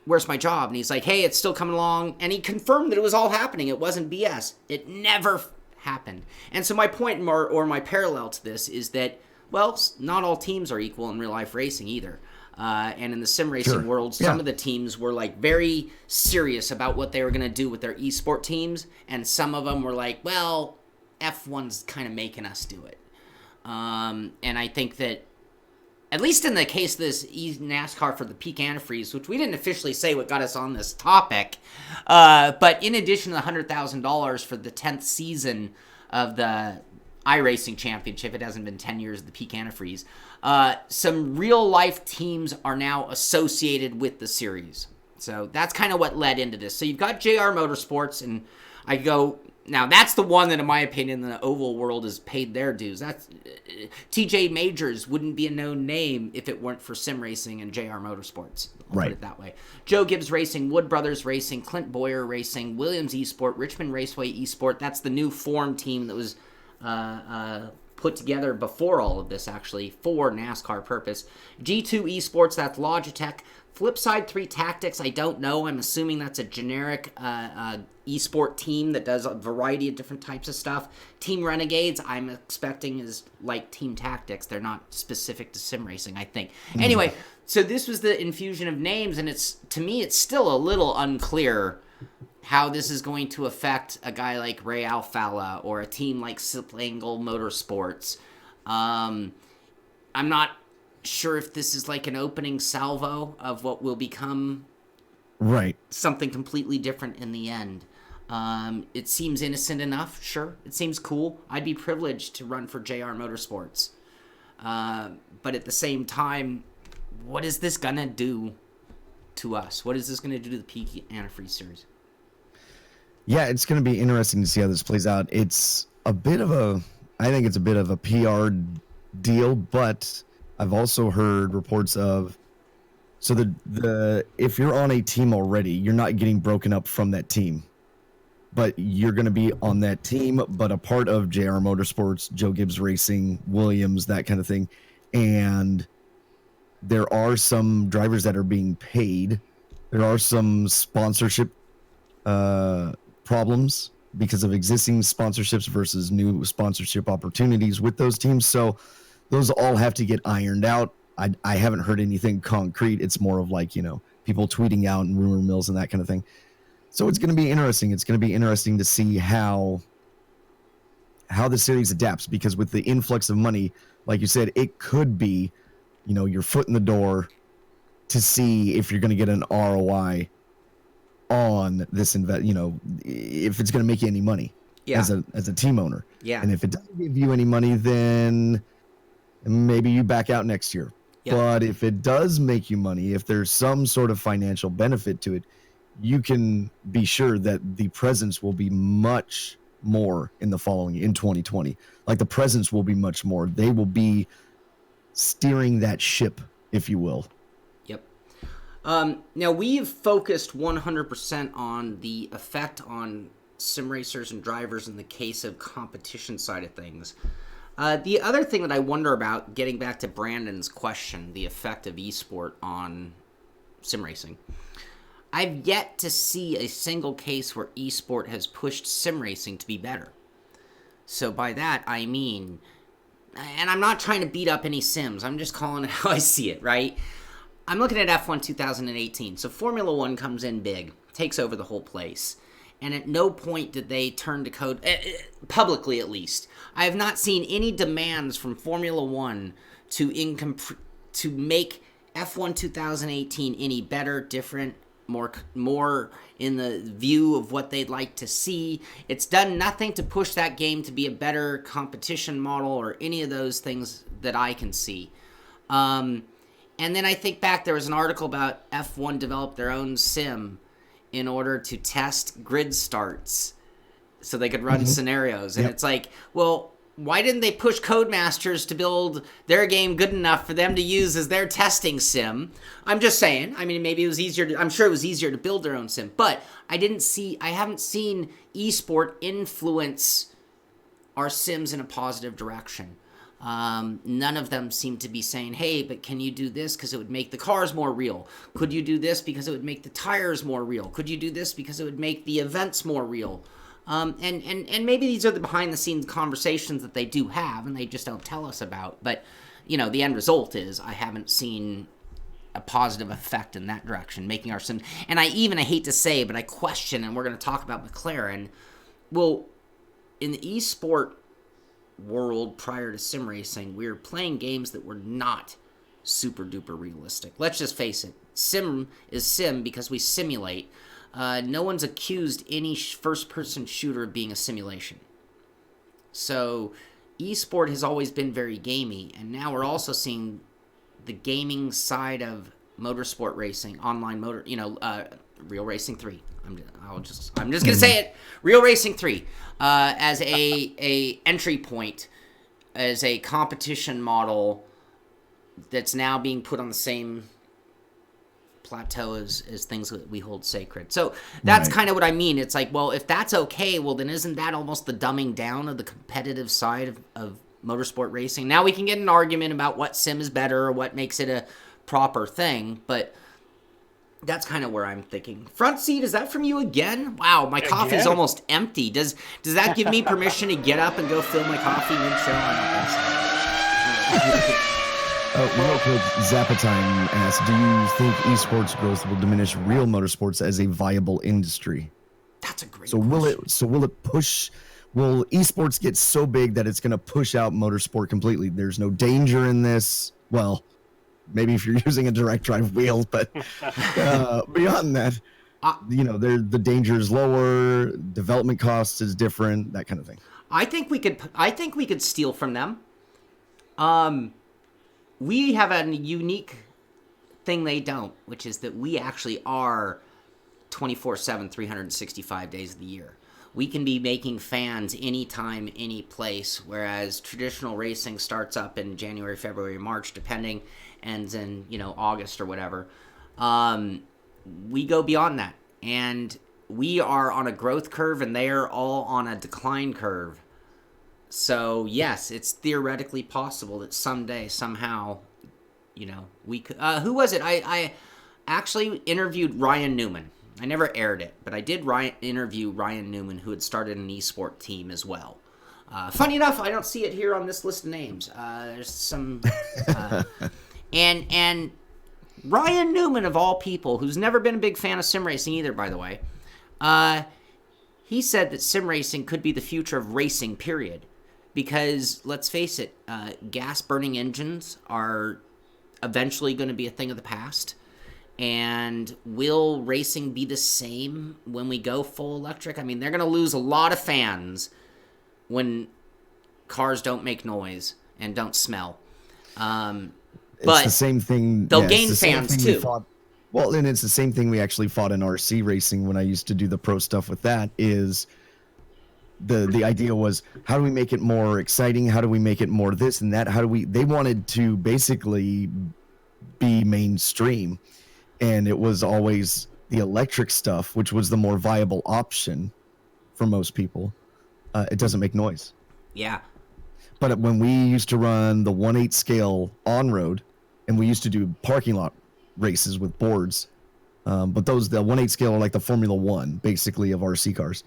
where's my job? And he's like, hey, it's still coming along. And he confirmed that it was all happening. It wasn't BS. It never happened. And so my point or my parallel to this is that, well, not all teams are equal in real life racing either. And in the sim racing world, some of the teams were like very serious about what they were going to do with their esport teams. And some of them were like, well, F1's kind of making us do it. And I think that, at least in the case of this NASCAR for the peak antifreeze, which we didn't officially say what got us on this topic, but in addition to the $100,000 for the 10th season of the iRacing Championship, it hasn't been 10 years of the peak antifreeze, some real-life teams are now associated with the series. So that's kind of what led into this. So you've got JR Motorsports, and I go, Now that's the one that, in my opinion, the oval world has paid their dues. That's TJ Majors wouldn't be a known name if it weren't for sim racing and JR Motorsports. I'll put it that way. Joe Gibbs Racing, Wood Brothers Racing, Clint Boyer Racing, Williams ESport, Richmond Raceway ESport. That's the new form team that was put together before all of this, actually, for NASCAR purpose. G2 ESports, that's Logitech. Flipside 3 Tactics, I don't know. I'm assuming that's a generic esport team that does a variety of different types of stuff. Team Renegades, I'm expecting is like Team Tactics. They're not specific to sim racing, I think. Anyway, so this was the infusion of names, and to me, it's still a little unclear how this is going to affect a guy like Ray Alfala or a team like Slangle Motorsports. I'm not sure if this is like an opening salvo of what will become something completely different in the end. It seems innocent enough, sure. It seems cool. I'd be privileged to run for JR Motorsports. But at the same time, what is this going to do to us? What is this going to do to the Peak Antifreeze series? Yeah, it's going to be interesting to see how this plays out. It's a bit of I think it's a bit of a PR deal, but I've also heard reports of, so if you're on a team already, you're not getting broken up from that team, but you're going to be on that team, but a part of JR Motorsports, Joe Gibbs Racing, Williams, that kind of thing. And there are some drivers that are being paid. There are some sponsorship problems because of existing sponsorships versus new sponsorship opportunities with those teams. So those all have to get ironed out. I haven't heard anything concrete. It's more of like, people tweeting out and rumor mills and that kind of thing. So it's going to be interesting. It's going to be interesting to see how the series adapts, because with the influx of money, like you said, it could be, your foot in the door to see if you're going to get an ROI on this if it's going to make you any money as a team owner. Yeah. And if it doesn't give you any money, then maybe you back out next year. Yep. But if it does make you money, if there's some sort of financial benefit to it, you can be sure that the presence will be much more in 2020. Like, the presence will be much more. They will be steering that ship, if you will. Yep. Now, we've focused 100% on the effect on sim racers and drivers in the case of competition side of things. The other thing that I wonder about, getting back to Brandon's question, the effect of esport on sim racing, I've yet to see a single case where esport has pushed sim racing to be better. So by that, I mean, and I'm not trying to beat up any sims, I'm just calling it how I see it, right? I'm looking at F1 2018. So Formula One comes in big, takes over the whole place. And at no point did they turn to code, publicly at least. I have not seen any demands from Formula One to make F1 2018 any better, different, more in the view of what they'd like to see. It's done nothing to push that game to be a better competition model or any of those things that I can see. And then I think back, there was an article about F1 developed their own sim in order to test grid starts so they could run scenarios. And it's like, well, why didn't they push Codemasters to build their game good enough for them to use as their testing sim? I'm just saying. I mean, maybe it was easier I'm sure it was easier to build their own sim. But I haven't seen esport influence our sims in a positive direction. None of them seem to be saying, hey, but can you do this because it would make the cars more real? Could you do this because it would make the tires more real? Could you do this because it would make the events more real? And maybe these are the behind-the-scenes conversations that they do have and they just don't tell us about. But, the end result is I haven't seen a positive effect in that direction, making our sims. And I hate to say, but I question, and we're going to talk about McLaren, well, in the esport world prior to sim racing, we were playing games that were not super duper realistic. Let's just face it. Sim is sim because we simulate. No one's accused any first-person shooter of being a simulation. So esport has always been very gamey, and now we're also seeing the gaming side of motorsport racing, online Real Racing 3. I'm just gonna say it. Real Racing 3 as a entry point, as a competition model that's now being put on the same plateau as things that we hold sacred. So that's kind of what I mean. It's like, well, if that's okay, well, then isn't that almost the dumbing down of the competitive side of motorsport racing? Now we can get an argument about what sim is better or what makes it a proper thing, but that's kind of where I'm thinking. Front seat, is that from you again? Wow, my coffee's almost empty. Does that give me permission to get up and go fill my coffee mid-show? I don't think so. Real quick, Zapatine asks, do you think esports growth will diminish real motorsports as a viable industry? That's a great question. Will esports get so big that it's going to push out motorsport completely? There's no danger in this. Well, maybe if you're using a direct drive wheel, but beyond that, the danger is lower, development costs is different, that kind of thing. I think we could steal from them. We have a unique thing they don't, which is that we actually are 24/7, 365 days of the year. We can be making fans anytime, any place, whereas traditional racing starts up in January, February, March, depending, ends in, August or whatever. We go beyond that, and we are on a growth curve, and they are all on a decline curve. So, yes, it's theoretically possible that someday, somehow, we could... who was it? I actually interviewed Ryan Newman. I never aired it, but I did interview Ryan Newman, who had started an eSport team as well. Funny enough, I don't see it here on this list of names. There's some... and Ryan Newman, of all people, who's never been a big fan of sim racing either, by the way, he said that sim racing could be the future of racing, period. Because, let's face it, gas-burning engines are eventually going to be a thing of the past. And will racing be the same when we go full electric? I mean, they're going to lose a lot of fans when cars don't make noise and don't smell. But it's the same thing. They'll gain fans, too. And it's the same thing we actually fought in RC racing when I used to do the pro stuff with that, is... The idea was, how do we make it more exciting? How do we make it more this and that? They wanted to basically be mainstream, and it was always the electric stuff, which was the more viable option for most people. It doesn't make noise. Yeah. But when we used to run the 1/8 scale on-road, and we used to do parking lot races with boards, but the 1/8 scale are like the Formula One, basically, of RC cars.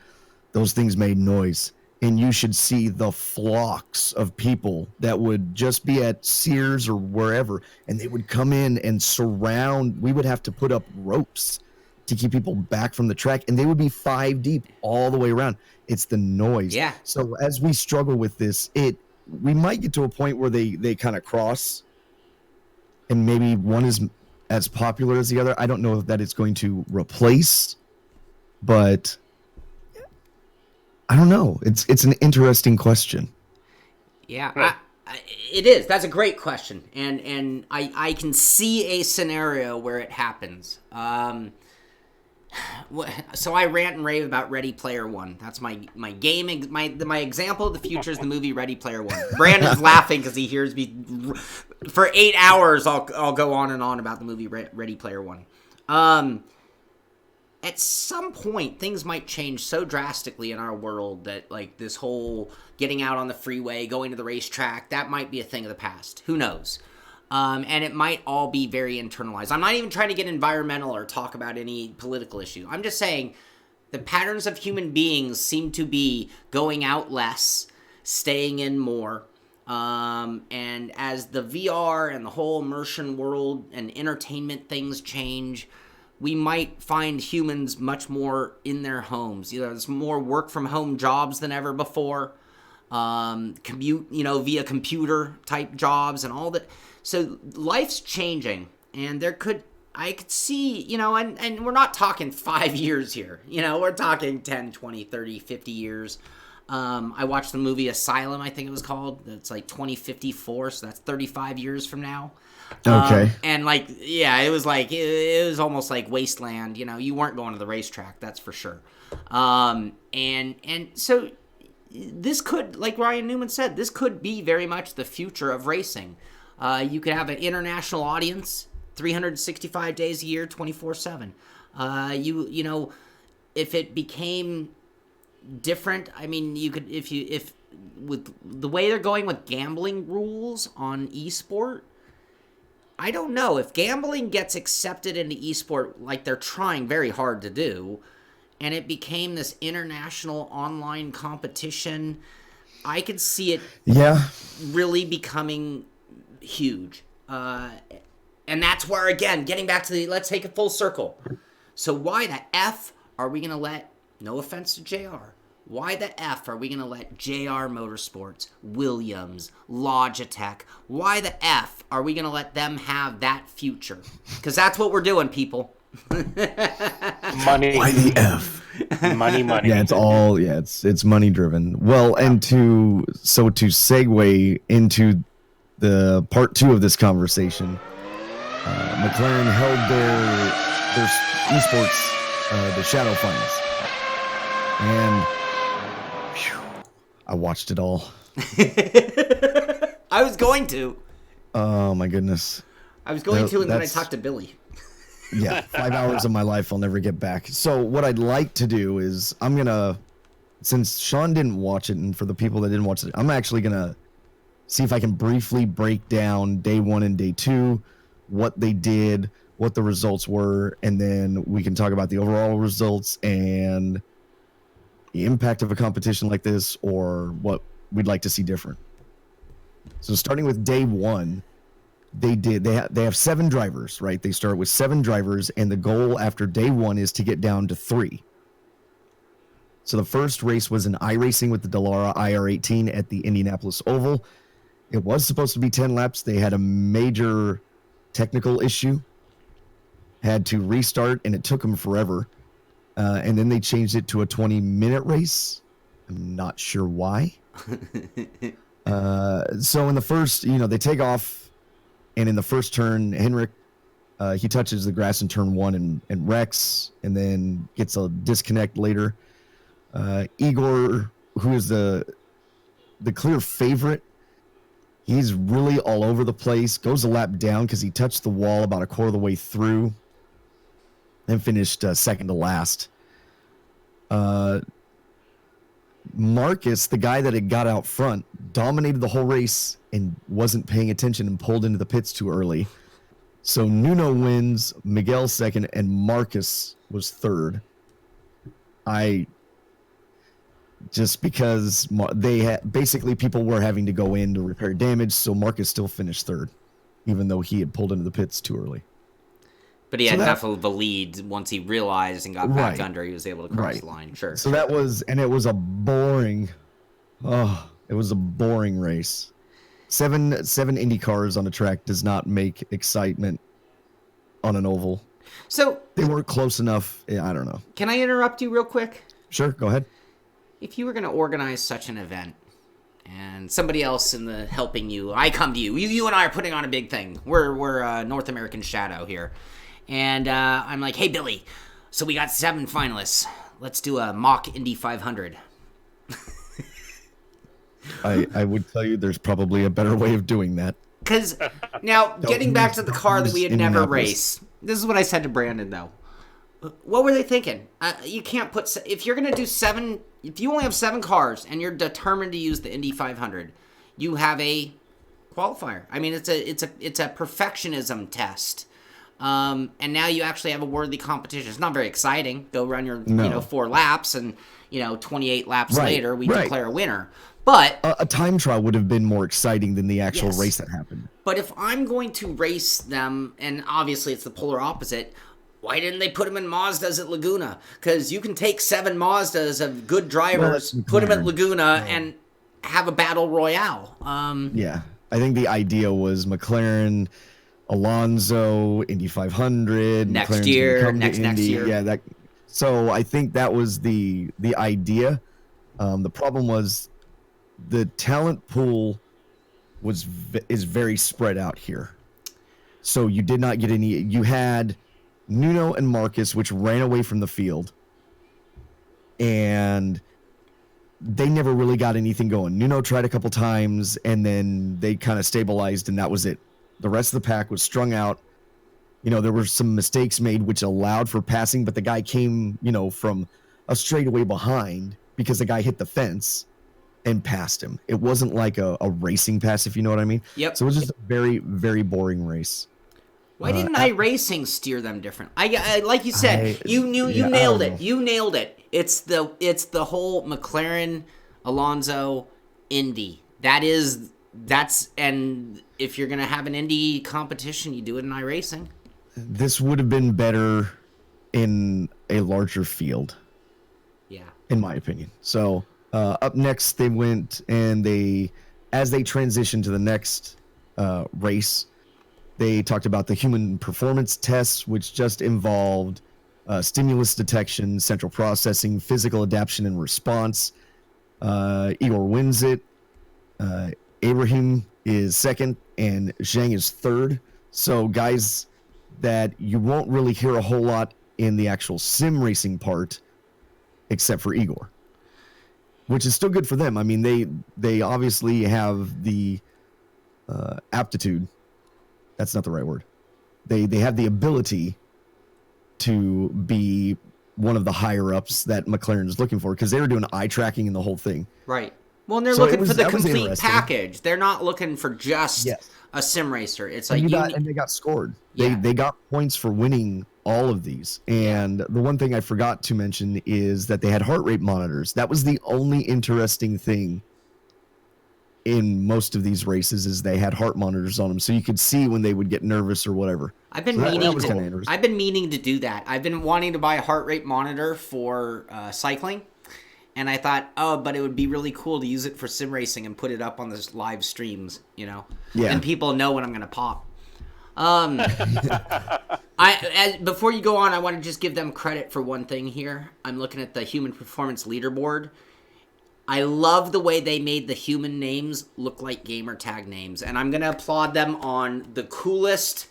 Those things made noise, and you should see the flocks of people that would just be at Sears or wherever, and they would come in and surround. We would have to put up ropes to keep people back from the track, and they would be 5 deep all the way around. It's the noise. Yeah. So as we struggle with this, we might get to a point where they kind of cross, and maybe one is as popular as the other. I don't know that it's going to replace, but... I don't know. It's an interesting question. Yeah, it is. That's a great question, and I can see a scenario where it happens. So I rant and rave about Ready Player One. That's my game. My example of the future is the movie Ready Player One. Brandon's laughing because he hears me. For 8 hours, I'll go on and on about the movie Ready Player One. At some point, things might change so drastically in our world that, like, this whole getting out on the freeway, going to the racetrack, that might be a thing of the past. Who knows? And it might all be very internalized. I'm not even trying to get environmental or talk about any political issue. I'm just saying the patterns of human beings seem to be going out less, staying in more. And as the VR and the whole immersion world and entertainment things change, we might find humans much more in their homes. There's more work from home jobs than ever before. Commute, via computer type jobs and all that. So life's changing, and I could see, and we're not talking 5 years here. We're talking 10, 20, 30, 50 years. I watched the movie Asylum, I think it was called. It's like 2054, so that's 35 years from now. Okay. And like, yeah, it was almost like wasteland. You weren't going to the racetrack, that's for sure. And so this could, like Ryan Newman said, this could be very much the future of racing. You could have an international audience, 365 days a year, 24/7. If it became different, I mean, you could, if with the way they're going with gambling rules on ESport, I don't know if gambling gets accepted into ESport like they're trying very hard to do, and it became this international online competition. I could see it really becoming huge. And that's where, again, getting back to let's take it full circle. So why the F are we going to let, no offense to JR, why the F are we going to let JR Motorsports, Williams, Logitech, why the F are we going to let them have that future? Because that's what we're doing, people. Money. Why the F? Money. Yeah, it's money driven. Well, and to segue into the part 2 of this conversation, McLaren held their ESports, the Shadow finals, and I watched it all. I was going to. Oh my goodness. I was going to, and then I talked to Billy. Yeah, 5 hours of my life I'll never get back. So what I'd like to do is since Shaun didn't watch it, and for the people that didn't watch it, I'm actually gonna see if I can briefly break down day 1 and day 2, what they did, what the results were, and then we can talk about the overall results and the impact of a competition like this, or what we'd like to see different. So starting with day 1, they have 7 drivers, right? They start with 7 drivers, and the goal after day 1 is to get down to 3. So the first race was an iRacing with the Dallara IR18 at the Indianapolis Oval. It was supposed to be 10 laps. They had a major technical issue, had to restart, and it took them forever. And then they changed it to a 20-minute race. I'm not sure why. So in the first, they take off, and in the first turn, Henrik, he touches the grass in turn 1 and wrecks, and then gets a disconnect later. Igor, who is the clear favorite, he's really all over the place, goes a lap down because he touched the wall about a quarter of the way through, and finished second to last. Marcus, the guy that had got out front, dominated the whole race and wasn't paying attention and pulled into the pits too early. So Nuno wins, Miguel second, and Marcus was third. Just because basically people were having to go in to repair damage, so Marcus still finished third, even though he had pulled into the pits too early. But he had enough of a lead once he realized and got back under. He was able to cross the line. Sure. So that was, and it was a boring race. Seven Indy cars on a track does not make excitement on an oval. So they weren't close enough. I don't know. Can I interrupt you real quick? Sure, go ahead. If you were going to organize such an event, and somebody else helping you, I come to you. You and I are putting on a big thing. We're North American Shadow here. And I'm like, hey, Billy, so we got 7 finalists. Let's do a mock Indy 500. I would tell you there's probably a better way of doing that. Because now, getting back to the car that we had never raced, this is what I said to Brandon, though. What were they thinking? You can't put... If you're going to do 7... If you only have 7 cars and you're determined to use the Indy 500, you have a qualifier. I mean, it's a perfectionism test. And now you actually have a worthy competition. It's not very exciting. Go run your 4 laps, and 28 laps later we declare a winner. But a time trial would have been more exciting than the actual race that happened. But if I'm going to race them, and obviously it's the polar opposite, why didn't they put them in Mazdas at Laguna? Because you can take 7 Mazdas of good drivers, put them at Laguna, and have a battle royale. Yeah, I think the idea was McLaren, Alonso, Indy 500 next year, next year. Yeah, so I think that was the idea. The problem was the talent pool is very spread out here. So you did not get any. You had Nuno and Marcus, which ran away from the field, and they never really got anything going. Nuno tried a couple times, and then they kind of stabilized, and that was it. The rest of the pack was strung out. There were some mistakes made, which allowed for passing, but the guy came, from a straightaway behind because the guy hit the fence and passed him. It wasn't like a racing pass, if you know what I mean. Yep. So it was just a very, very boring race. Why didn't iRacing steer them different? I like you said, you nailed it. You nailed it. It's the whole McLaren Alonso Indy. And if you're gonna have an Indy competition, you do it in iRacing. This would have been better in a larger field. Yeah. In my opinion. So up next, they went and as they transitioned to the next race, they talked about the human performance tests, which just involved stimulus detection, central processing, physical adaptation and response. Igor wins it. Ibrahim is second, and Zhang is third. So guys that you won't really hear a whole lot in the actual sim racing part, except for Igor, which is still good for them. I mean, they obviously have the aptitude. That's not the right word. They have the ability to be one of the higher ups that McLaren is looking for, because they were doing eye tracking and the whole thing. Right. Well, and they're looking for the complete interesting package. They're not looking for just a sim racer. It's like and they got scored. Yeah. They got points for winning all of these. And the one thing I forgot to mention is that they had heart rate monitors. That was the only interesting thing in most of these races, is they had heart monitors on them, so you could see when they would get nervous or whatever. I've been meaning to do that. I've been wanting to buy a heart rate monitor for cycling, and I thought, but it would be really cool to use it for sim racing and put it up on the live streams, Yeah. And people know when I'm going to pop. Before you go on, I want to just give them credit for one thing here. I'm looking at the human performance leaderboard. I love the way they made the human names look like gamer tag names, and I'm going to applaud them on the coolest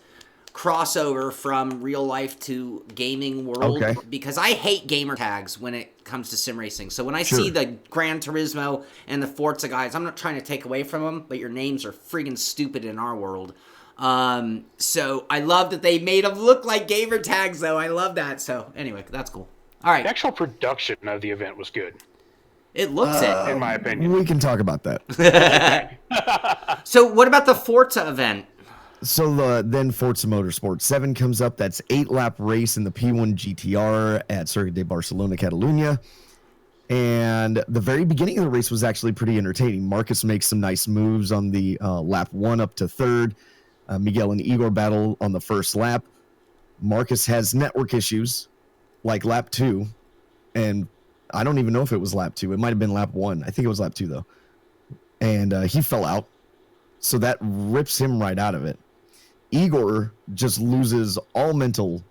crossover from real life to gaming world, because I hate gamer tags when it comes to sim racing. So when I see the Gran Turismo and the Forza guys, I'm not trying to take away from them, but your names are friggin' stupid in our world. So I love that they made them look like gamer tags, though. I love that. So anyway, that's cool. All right. The actual production of the event was good. It looks it. In my opinion. We can talk about that. So what about the Forza event? So then Forza Motorsport 7 comes up. That's 8-lap race in the P1 GTR at Circuit de Barcelona, Catalunya. And the very beginning of the race was actually pretty entertaining. Marcus makes some nice moves on the lap 1 up to 3rd. Miguel and Igor battle on the first lap. Marcus has network issues like lap 2. And I don't even know if it was lap 2. It might have been lap 1. I think it was lap 2, though. And he fell out. So that rips him right out of it. Igor just loses all mental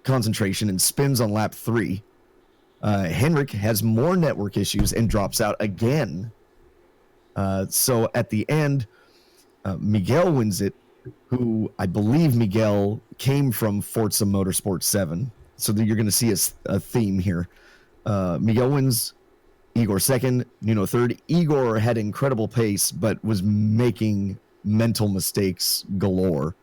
concentration and spins on lap 3. Henrik has more network issues and drops out again. So at the end, Miguel wins it, who I believe Miguel came from Forza Motorsport 7. So you're going to see a theme here. Miguel wins, Igor second, Nuno third. Igor had incredible pace, but was making mental mistakes galore.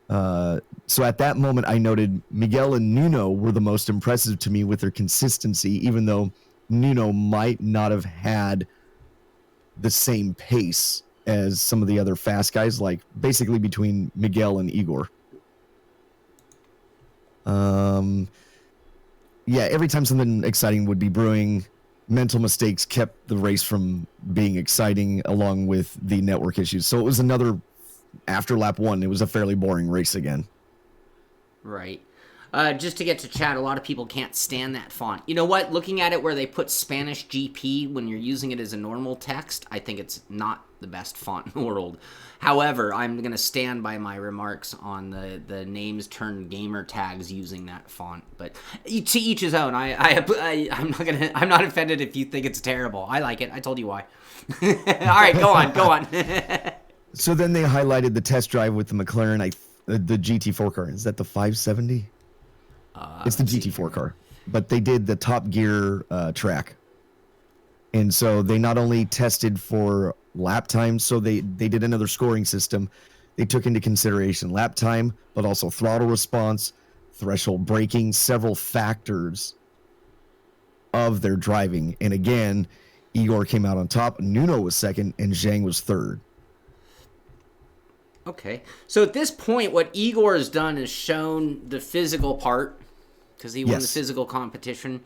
So at that moment, I noted Miguel and Nuno were the most impressive to me with their consistency, even though Nuno might not have had the same pace as some of the other fast guys, like basically between Miguel and Igor. Every time something exciting would be brewing, mental mistakes kept the race from being exciting, along with the network issues. So it was another, after lap 1, it was a fairly boring race again. Right. Just to get to chat, a lot of people can't stand that font. You know what? Looking at it where they put Spanish GP when you're using it as a normal text, I think it's not the best font in the world. However, I'm going to stand by my remarks on the names turned gamer tags using that font. But to each his own. I'm not offended if you think it's terrible. I like it. I told you why. All right, go on. So then they highlighted the test drive with the McLaren, the GT4 car. Is that the 570? It's the GT4 car, but they did the Top Gear track, and so they not only tested for lap time, so they did another scoring system. They took into consideration lap time, but also throttle response, threshold braking, several factors of their driving. And again, Igor came out on top, Nuno was second, and Zhang was third. Okay, so at this point, what Igor has done is shown the physical part, because he won the physical competition.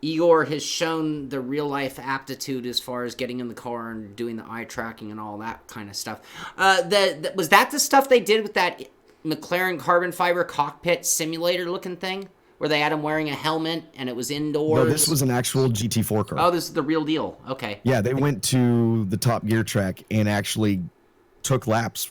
Igor has shown the real-life aptitude as far as getting in the car and doing the eye tracking and all that kind of stuff. Was that the stuff they did with that McLaren carbon fiber cockpit simulator-looking thing, where they had him wearing a helmet and it was indoors? No, this was an actual GT4 car. Oh, this is the real deal. Okay. Yeah, they went to the Top Gear track and actually took laps.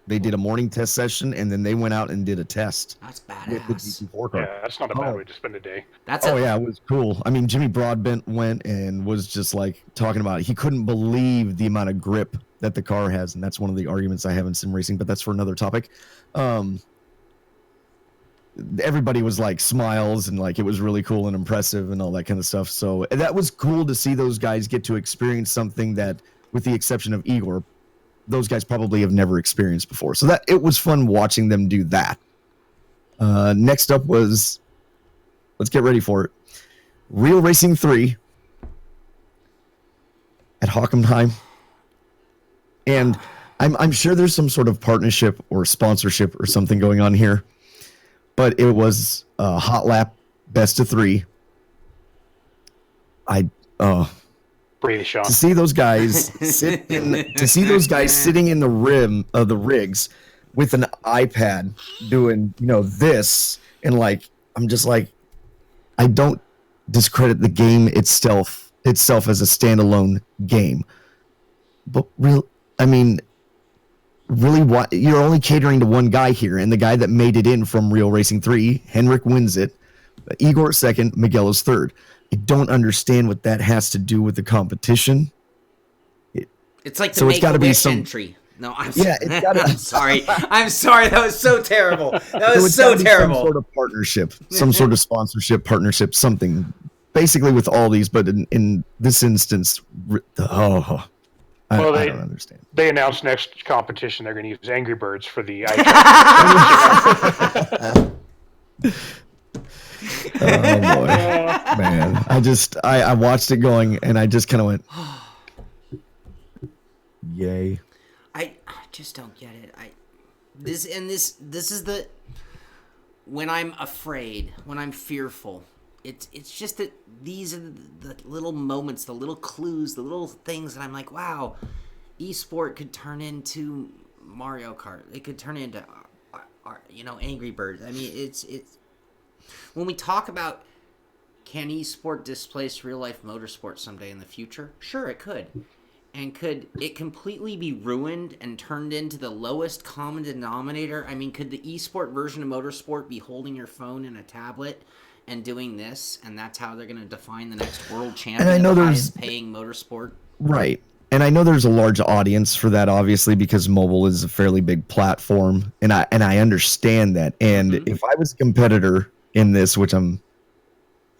They did a morning test session, and then they went out and did a test. That's badass. With the GT4 car. Yeah, that's not a bad way to spend a day. Yeah, it was cool. I mean, Jimmy Broadbent went and was just like talking about it. He couldn't believe the amount of grip that the car has, and that's one of the arguments I have in sim racing, but that's for another topic. Everybody was like smiles and like it was really cool and impressive and all that kind of stuff. So that was cool to see those guys get to experience something that, with the exception of Igor, those guys probably have never experienced before. So that it was fun watching them do that. Next up was, let's get ready for it, Real Racing 3 at Hockenheim. And I'm sure there's some sort of partnership or sponsorship or something going on here, but it was a hot lap best of 3. Breathe, Shaun. To see those guys sitting in the rim of the rigs with an iPad doing, this, and like, I'm just like, I don't discredit the game itself as a standalone game, but really, what, you're only catering to one guy here, and the guy that made it in from Real Racing 3, Henrik wins it, Igor second, Miguel is third. I don't understand what that has to do with the competition. It's like the Make-A-Wish entry. No, I'm sorry. I'm sorry. That was so terrible. That was so terrible. Some sort of partnership, some sort of sponsorship, partnership, something. Basically with all these, but in this instance, I don't understand. They announced next competition they're going to use Angry Birds for the Oh boy, man! I watched it going, and I just kind of went, "Yay!" I just don't get it. This is the, when I'm afraid, when I'm fearful. It's just that these are the little moments, the little clues, the little things that I'm like, wow, ESport could turn into Mario Kart. It could turn into, Angry Birds. I mean, it's. When we talk about, can ESport displace real-life motorsport someday in the future? Sure, it could. And could it completely be ruined and turned into the lowest common denominator? I mean, could the ESport version of motorsport be holding your phone and a tablet and doing this, and that's how they're going to define the next world champion of the highest-paying motorsport? Right. And I know there's a large audience for that, obviously, because mobile is a fairly big platform, and I understand that. And if I was a competitor in this, which I'm,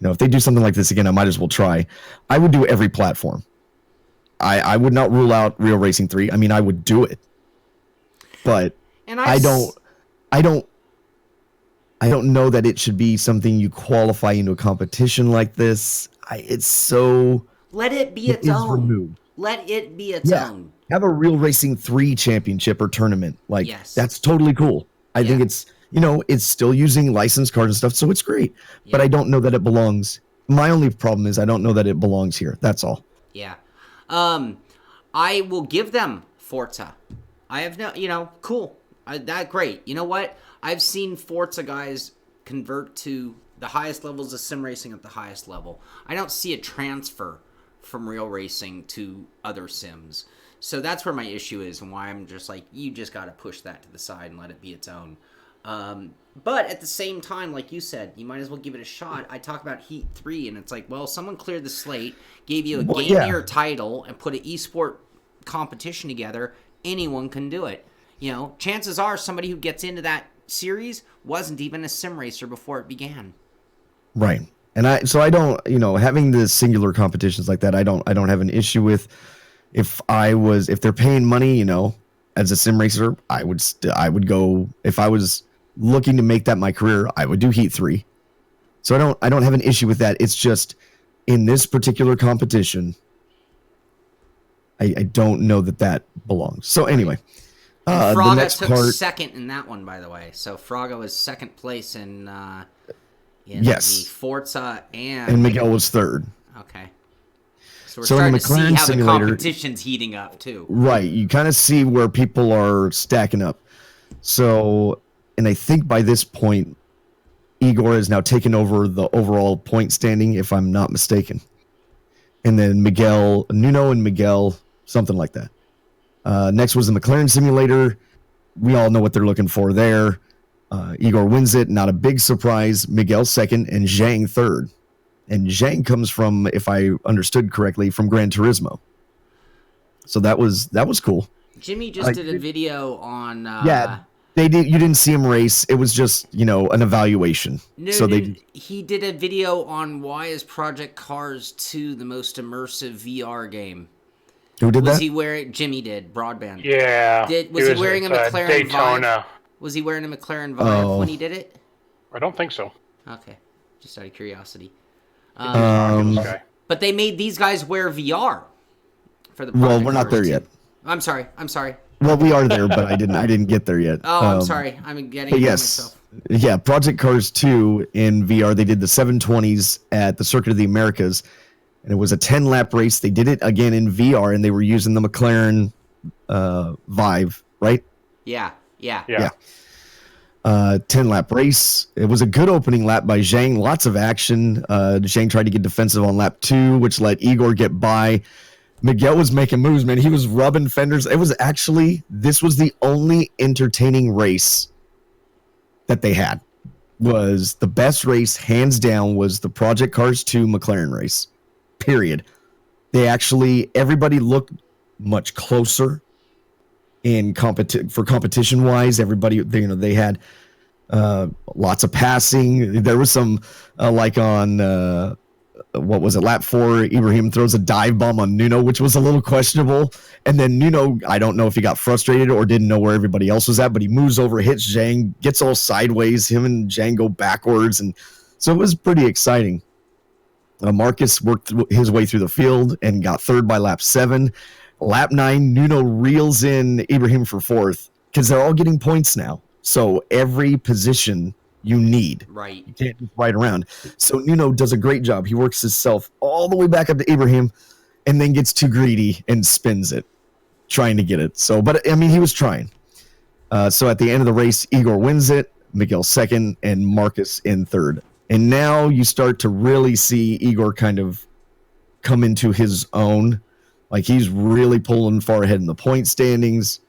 if they do something like this again, I might as well try. I would do every platform. I would not rule out Real Racing 3. I mean, I would do it, but I don't know that it should be something you qualify into a competition like this. It's so, let it be its own. Removed. Let it be its own. Have a Real Racing 3 championship or tournament. That's totally cool. I think it's, it's still using licensed cards and stuff, so it's great. Yeah. But I don't know that it belongs. My only problem is I don't know that it belongs here. That's all. Yeah. I will give them Forza. I have no, cool. That great. You know what? I've seen Forza guys convert to the highest levels of sim racing at the highest level. I don't see a transfer from real racing to other sims. So that's where my issue is, and why I'm just like, you just got to push that to the side and let it be its own. But at the same time, like you said, you might as well give it a shot. I talk about Heat 3, and it's like, well, someone cleared the slate, gave you a game year title, and put an ESport competition together. Anyone can do it. You know, chances are somebody who gets into that series wasn't even a sim racer before it began. Right. And I don't, you know, having the singular competitions like that, I don't have an issue with. If they're paying money, you know, as a sim racer, I would go. If I was looking to make that my career, I would do Heat 3. So I don't have an issue with that. It's just in this particular competition, I don't know that belongs. So anyway, Fraga the next took part, second in that one, by the way. So Fraga was second place in yes, the Forza, and Miguel was third. Okay. So we're So starting in to the McLaren see how simulator, the competition's heating up, too. Right. You kind of see where people are stacking up. So, and I think by this point, Igor has now taken over the overall point standing, if I'm not mistaken. And then Nuno and Miguel, something like that. Next was the McLaren simulator. We all know what they're looking for there. Igor wins it. Not a big surprise. Miguel second and Zhang third. And Zhang comes from, if I understood correctly, from Gran Turismo. So that was cool. Jimmy just did a video on... yeah, they did. You didn't see him race. It was just, you know, an evaluation. He did a video on why is Project Cars 2 the most immersive VR game. Who did that? Jimmy did, Broadband. Yeah. Was he wearing a McLaren Daytona. Vive? Was he wearing a McLaren Vive when he did it? I don't think so. Okay. Just out of curiosity. But they made these guys wear VR for the Project Well, we're not there yet. I'm sorry. Well, we are there, but I didn't get there yet. Oh, I'm sorry. I'm getting ahead of myself. Yeah, Project Cars 2 in VR. They did the 720s at the Circuit of the Americas, and it was a 10-lap race. They did it again in VR, and they were using the McLaren Vive, right? Yeah. 10-lap race. It was a good opening lap by Zhang. Lots of action. Zhang tried to get defensive on lap 2, which let Igor get by. Miguel was making moves, man. He was rubbing fenders. This was the only entertaining race that they had. Was the best race, hands down, was the Project Cars 2 McLaren race. Period. Everybody looked much closer in competition-wise. Everybody, they had lots of passing. There was some, like on... what was it, lap 4, Ibrahim throws a dive bomb on Nuno, which was a little questionable. And then Nuno, I don't know if he got frustrated or didn't know where everybody else was at, but he moves over, hits Zhang, gets all sideways. Him and Zhang go backwards. And so it was pretty exciting. Marcus worked his way through the field and got third by lap 7. Lap 9, Nuno reels in Ibrahim for fourth because they're all getting points now. So every position you need. Right. You can't just ride around. So Nuno does a great job. He works himself all the way back up to Ibrahim and then gets too greedy and spins it, trying to get it. So, but I mean, he was trying. So at the end of the race, Igor wins it, Miguel second, and Marcus in third. And now you start to really see Igor kind of come into his own. Like he's really pulling far ahead in the point standings.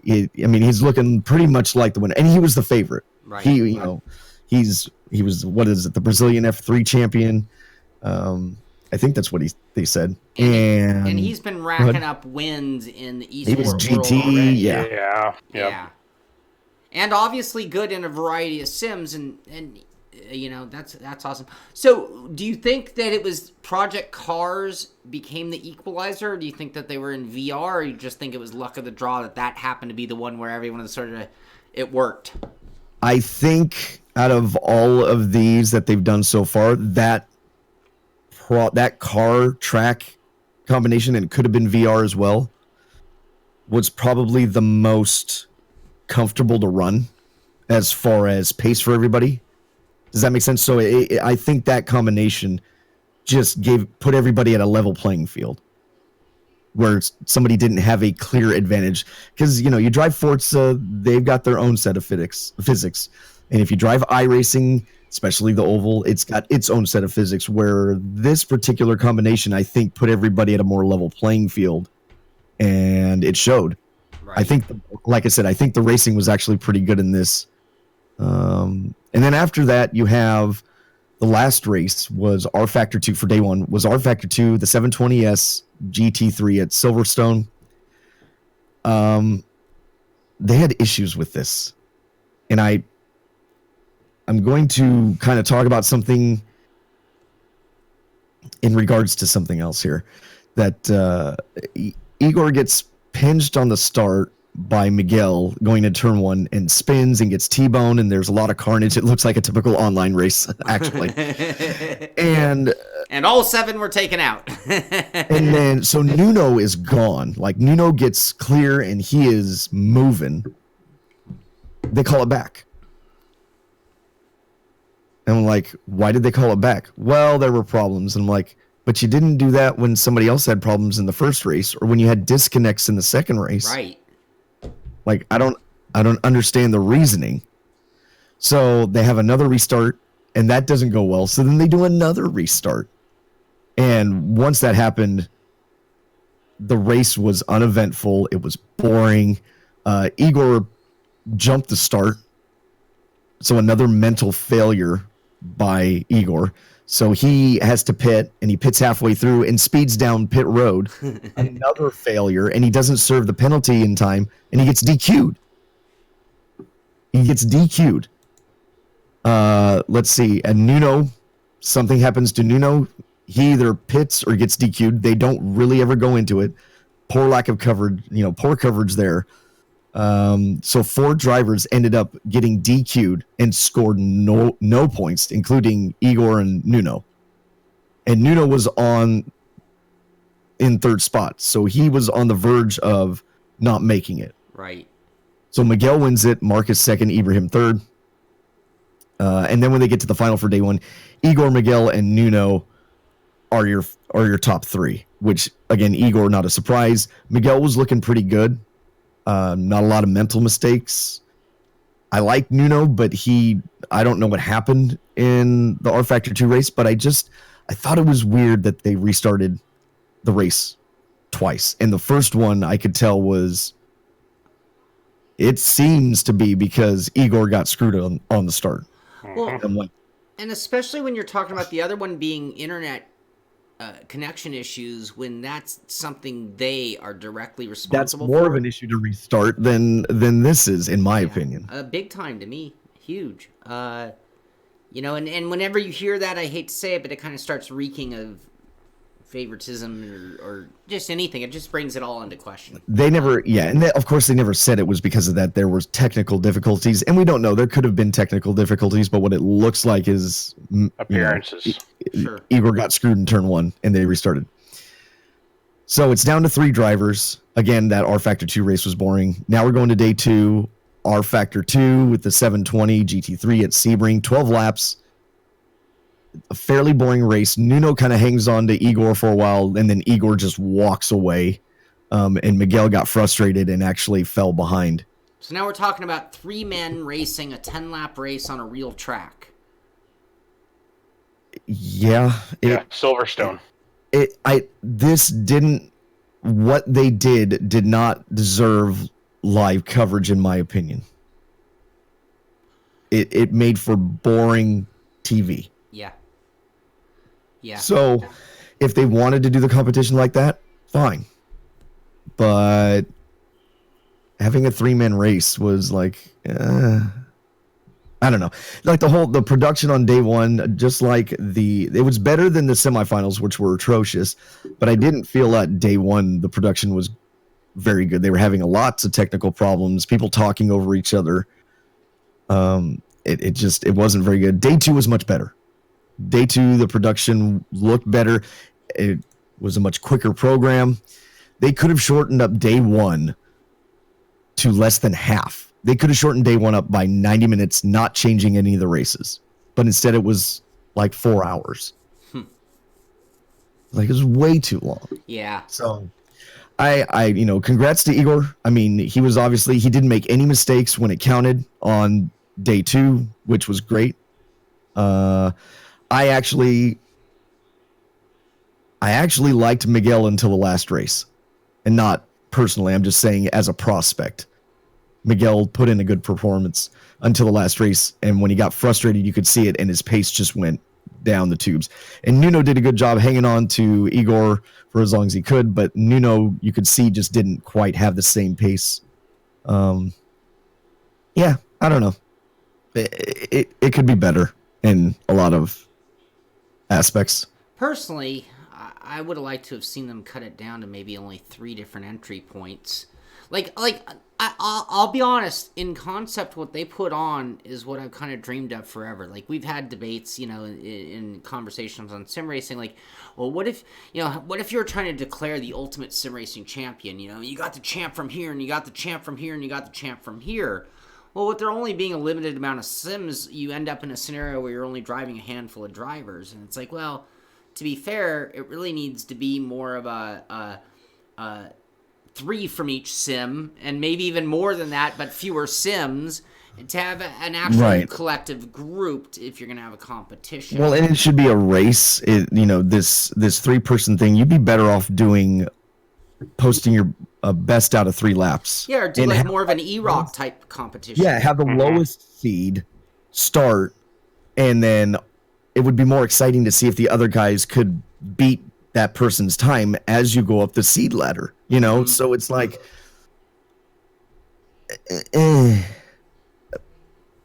He's looking pretty much like the winner, and he was the favorite. Right. He was the Brazilian F3 champion. I think that's what they said. And he's been racking up wins in the ESport he was GT, yeah. And obviously good in a variety of sims, and that's awesome. So, do you think that it was Project Cars became the equalizer, or do you think that they were in VR, or you just think it was luck of the draw that happened to be the one where everyone sort of it worked? I think out of all of these that they've done so far, that car track combination, and it could have been VR as well, was probably the most comfortable to run as far as pace for everybody. Does that make sense? So I think that combination just put everybody at a level playing field where somebody didn't have a clear advantage. Because, you drive Forza, they've got their own set of physics. And if you drive iRacing, especially the oval, it's got its own set of physics where this particular combination, I think, put everybody at a more level playing field. And it showed. Right. I think, like I said, I think the racing was actually pretty good in this. And then after that, you have the last race was R Factor 2 for day one, was R Factor 2, the 720S GT3 at Silverstone. They had issues with this. And I'm going to kind of talk about something in regards to something else here. That Igor gets pinged on the start by Miguel going to turn one and spins and gets T-boned, and there's a lot of carnage. It looks like a typical online race, actually. and all 7 were taken out. And then, so Nuno is gone. Like, Nuno gets clear and he is moving. They call it back. And I'm like, why did they call it back? Well, there were problems. And I'm like, but you didn't do that when somebody else had problems in the first race or when you had disconnects in the second race. Right. Like, I don't understand the reasoning. So they have another restart, and that doesn't go well. So then they do another restart. And once that happened, the race was uneventful. It was boring. Igor jumped the start. So another mental failure by Igor. So he has to pit, and he pits halfway through and speeds down pit road. Another failure, and he doesn't serve the penalty in time, and he gets DQ'd. Let's see. And Nuno, something happens to Nuno. He either pits or gets DQ'd. They don't really ever go into it. Poor lack of coverage, poor coverage there. So 4 drivers ended up getting DQ'd and scored no points, including Igor and Nuno. And Nuno was in third spot, so he was on the verge of not making it. Right. So Miguel wins it, Marcus second, Ibrahim third. And then when they get to the final for day one, Igor, Miguel, and Nuno are your top 3. Which again, Igor, not a surprise. Miguel was looking pretty good. Not a lot of mental mistakes. I like Nuno, but I don't know what happened in the R Factor 2 race, but I thought it was weird that they restarted the race twice. And the first one I could tell it seems to be because Igor got screwed on the start. Well, and especially when you're talking about the other one being internet connection issues, when that's something they are directly responsible for. That's more of an issue to restart than this is, in my opinion. Big time to me. Huge. And whenever you hear that, I hate to say it, but it kind of starts reeking of favoritism or just anything. It just brings it all into question. They never, of course they never said it was because of that. There was technical difficulties, and we don't know. There could have been technical difficulties, but what it looks like is appearances. Sure. Igor got screwed in turn 1, and they restarted. So it's down to 3 drivers. Again, that R Factor 2 race was boring. Now we're going to day 2, R Factor 2 with the 720 GT3 at Sebring, 12 laps. A fairly boring race. Nuno kind of hangs on to Igor for a while, and then Igor just walks away. And Miguel got frustrated and actually fell behind. So now we're talking about 3 men racing a 10-lap race on a real track. Yeah. Silverstone. What they did not deserve live coverage, in my opinion. It made for boring TV. Yeah. So, if they wanted to do the competition like that, fine. But having a 3-man race was like, I don't know. Like the production on day 1, just like it was better than the semifinals, which were atrocious. But I didn't feel at day 1 the production was very good. They were having lots of technical problems, people talking over each other. It wasn't very good. Day 2 was much better. Day 2, the production looked better. It was a much quicker program. They could have shortened up day 1 to less than half. They could have shortened day 1 up by 90 minutes, not changing any of the races. But instead it was like 4 hours. Like, it was way too long. Yeah. So congrats to Igor. I mean, he didn't make any mistakes when it counted on day 2, which was great. I actually liked Miguel until the last race, and not personally. I'm just saying as a prospect. Miguel put in a good performance until the last race, and when he got frustrated, you could see it, and his pace just went down the tubes. And Nuno did a good job hanging on to Igor for as long as he could, but Nuno, you could see, just didn't quite have the same pace. Yeah, I don't know. It could be better in a lot of aspects. Personally, I would have liked to have seen them cut it down to maybe only 3 different entry points. I'll be honest, in concept, what they put on is what I've kind of dreamed of forever. Like, we've had debates, in conversations on sim racing, like, well, what if you're trying to declare the ultimate sim racing champion? You got the champ from here, and you got the champ from here, and you got the champ from here. Well, with there only being a limited amount of sims, you end up in a scenario where you're only driving a handful of drivers, and it's like, well, to be fair, it really needs to be more of a 3 from each sim, and maybe even more than that, but fewer sims, to have an actual collective group if you're going to have a competition. Well, and it should be a race. This 3-person thing, you'd be better off posting your best out of 3 laps. Yeah, or do like more of an E-Rock type competition. Yeah, have the lowest seed start, and then it would be more exciting to see if the other guys could beat that person's time as you go up the seed ladder. So it's like,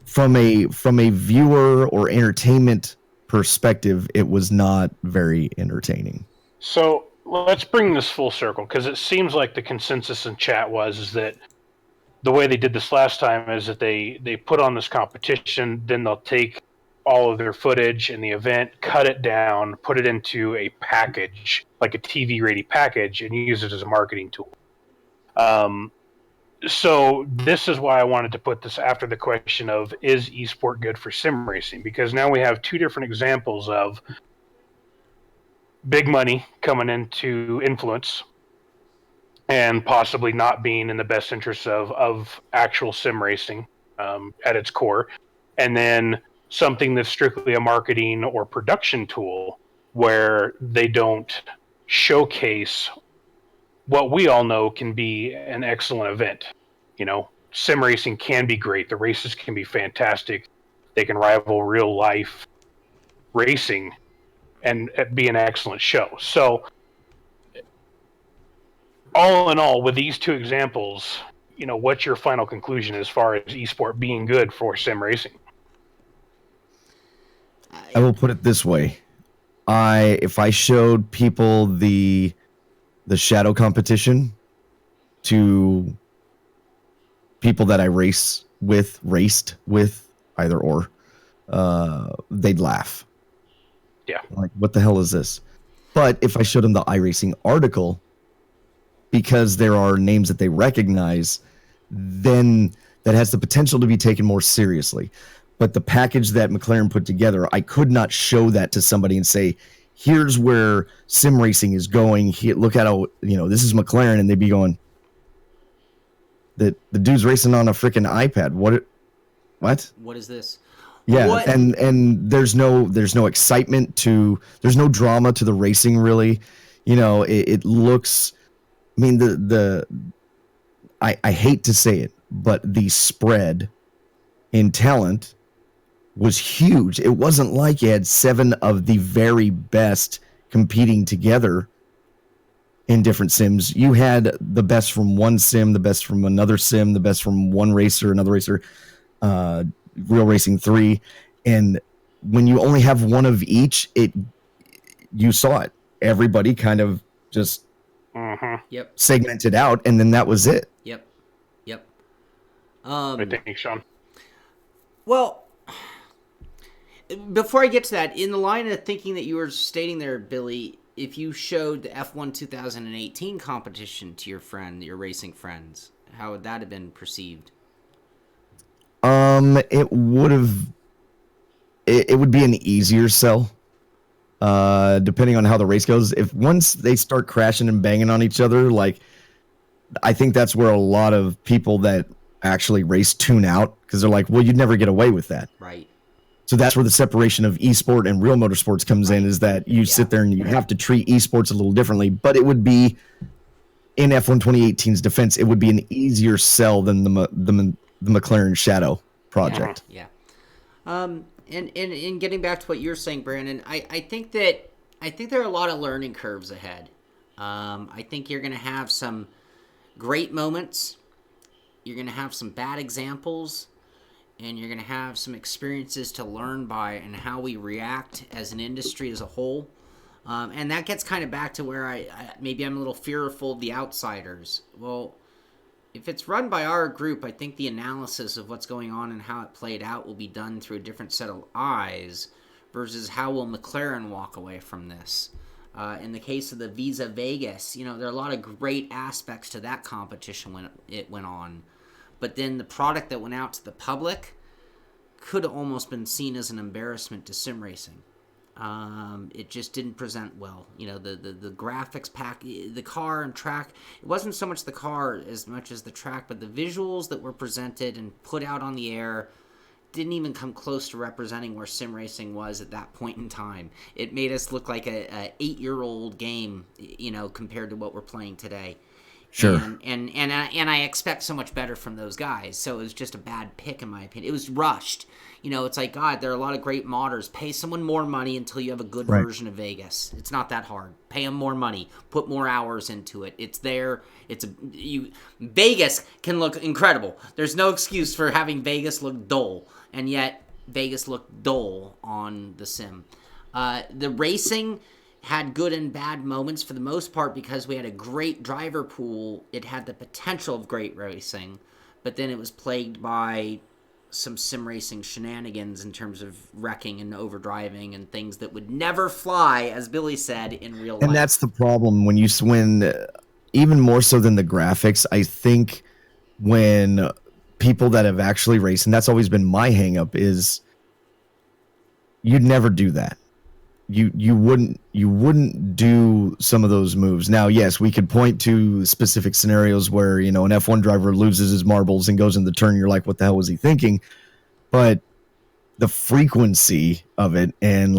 from a viewer or entertainment perspective, it was not very entertaining. So let's bring this full circle, because it seems like the consensus in chat is that the way they did this last time is that they put on this competition, then they'll take all of their footage in the event, cut it down, put it into a package, like a TV-ready package, and use it as a marketing tool. So this is why I wanted to put this after the question of, is eSport good for sim racing? Because now we have 2 different examples of big money coming into influence and possibly not being in the best interests of actual sim racing at its core. And then something that's strictly a marketing or production tool where they don't showcase what we all know can be an excellent event. Sim racing can be great. The races can be fantastic. They can rival real life racing and be an excellent show. So all in all, with these 2 examples, what's your final conclusion as far as eSport being good for sim racing? I will put it this way. If I showed people the Shadow competition to people that I raced with, either or, they'd laugh. Yeah. Like, what the hell is this? But if I showed them the iRacing article, because there are names that they recognize, then that has the potential to be taken more seriously. But the package that McLaren put together, I could not show that to somebody and say, here's where sim racing is going. Look at how, this is McLaren, and they'd be going, the dude's racing on a freaking iPad. What? What is this? Yeah, what? and there's no excitement there's no drama to the racing, really. It looks, I mean, I hate to say it, but the spread in talent was huge. It wasn't like you had 7 of the very best competing together in different sims. You had the best from one sim, the best from another sim, the best from one racer, another racer, Real Racing 3. And when you only have one of each, you saw it. Everybody kind of just segmented out, and then that was it. Yep. I think, Shaun. Well, before I get to that, in the line of thinking that you were stating there, Billy, if you showed the F1 2018 competition to your racing friends, how would that have been perceived? It would be an easier sell, depending on how the race goes. If once they start crashing and banging on each other, like, I think that's where a lot of people that actually race tune out because they're like, well, you'd never get away with that. Right. So that's where the separation of ESport and real motorsports comes in, is that you sit there and you have to treat ESports a little differently, but it would be, in F1 2018's defense, it would be an easier sell than the McLaren Shadow project. Yeah. And getting back to what you're saying, Brandon, I think there are a lot of learning curves ahead. I think you're going to have some great moments. You're going to have some bad examples. And you're going to have some experiences to learn by and how we react as an industry as a whole. And that gets kind of back to where maybe I'm a little fearful of the outsiders. Well, if it's run by our group, I think the analysis of what's going on and how it played out will be done through a different set of eyes versus how will McLaren walk away from this. In the case of the Visa Vegas, there are a lot of great aspects to that competition when it went on. But then the product that went out to the public could have almost been seen as an embarrassment to sim racing. It just didn't present well. The graphics pack, the car and track, it wasn't so much the car as much as the track, but the visuals that were presented and put out on the air didn't even come close to representing where sim racing was at that point in time. It made us look like a 8-year-old game, compared to what we're playing today. Sure. And I expect so much better from those guys. So it was just a bad pick, in my opinion. It was rushed. It's like, God, there are a lot of great modders. Pay someone more money until you have a good version of Vegas. It's not that hard. Pay them more money. Put more hours into it. It's there. Vegas can look incredible. There's no excuse for having Vegas look dull, and yet Vegas looked dull on the sim. The racing had good and bad moments for the most part because we had a great driver pool. It had the potential of great racing, but then it was plagued by some sim racing shenanigans in terms of wrecking and overdriving and things that would never fly, as Billy said, in real life. And that's the problem when you win, even more so than the graphics. I think when people that have actually raced, and that's always been my hang-up, is you'd never do that. You wouldn't do some of those moves. Now, yes, we could point to specific scenarios where, an F1 driver loses his marbles and goes in the turn. You're like, what the hell was he thinking? But the frequency of it, and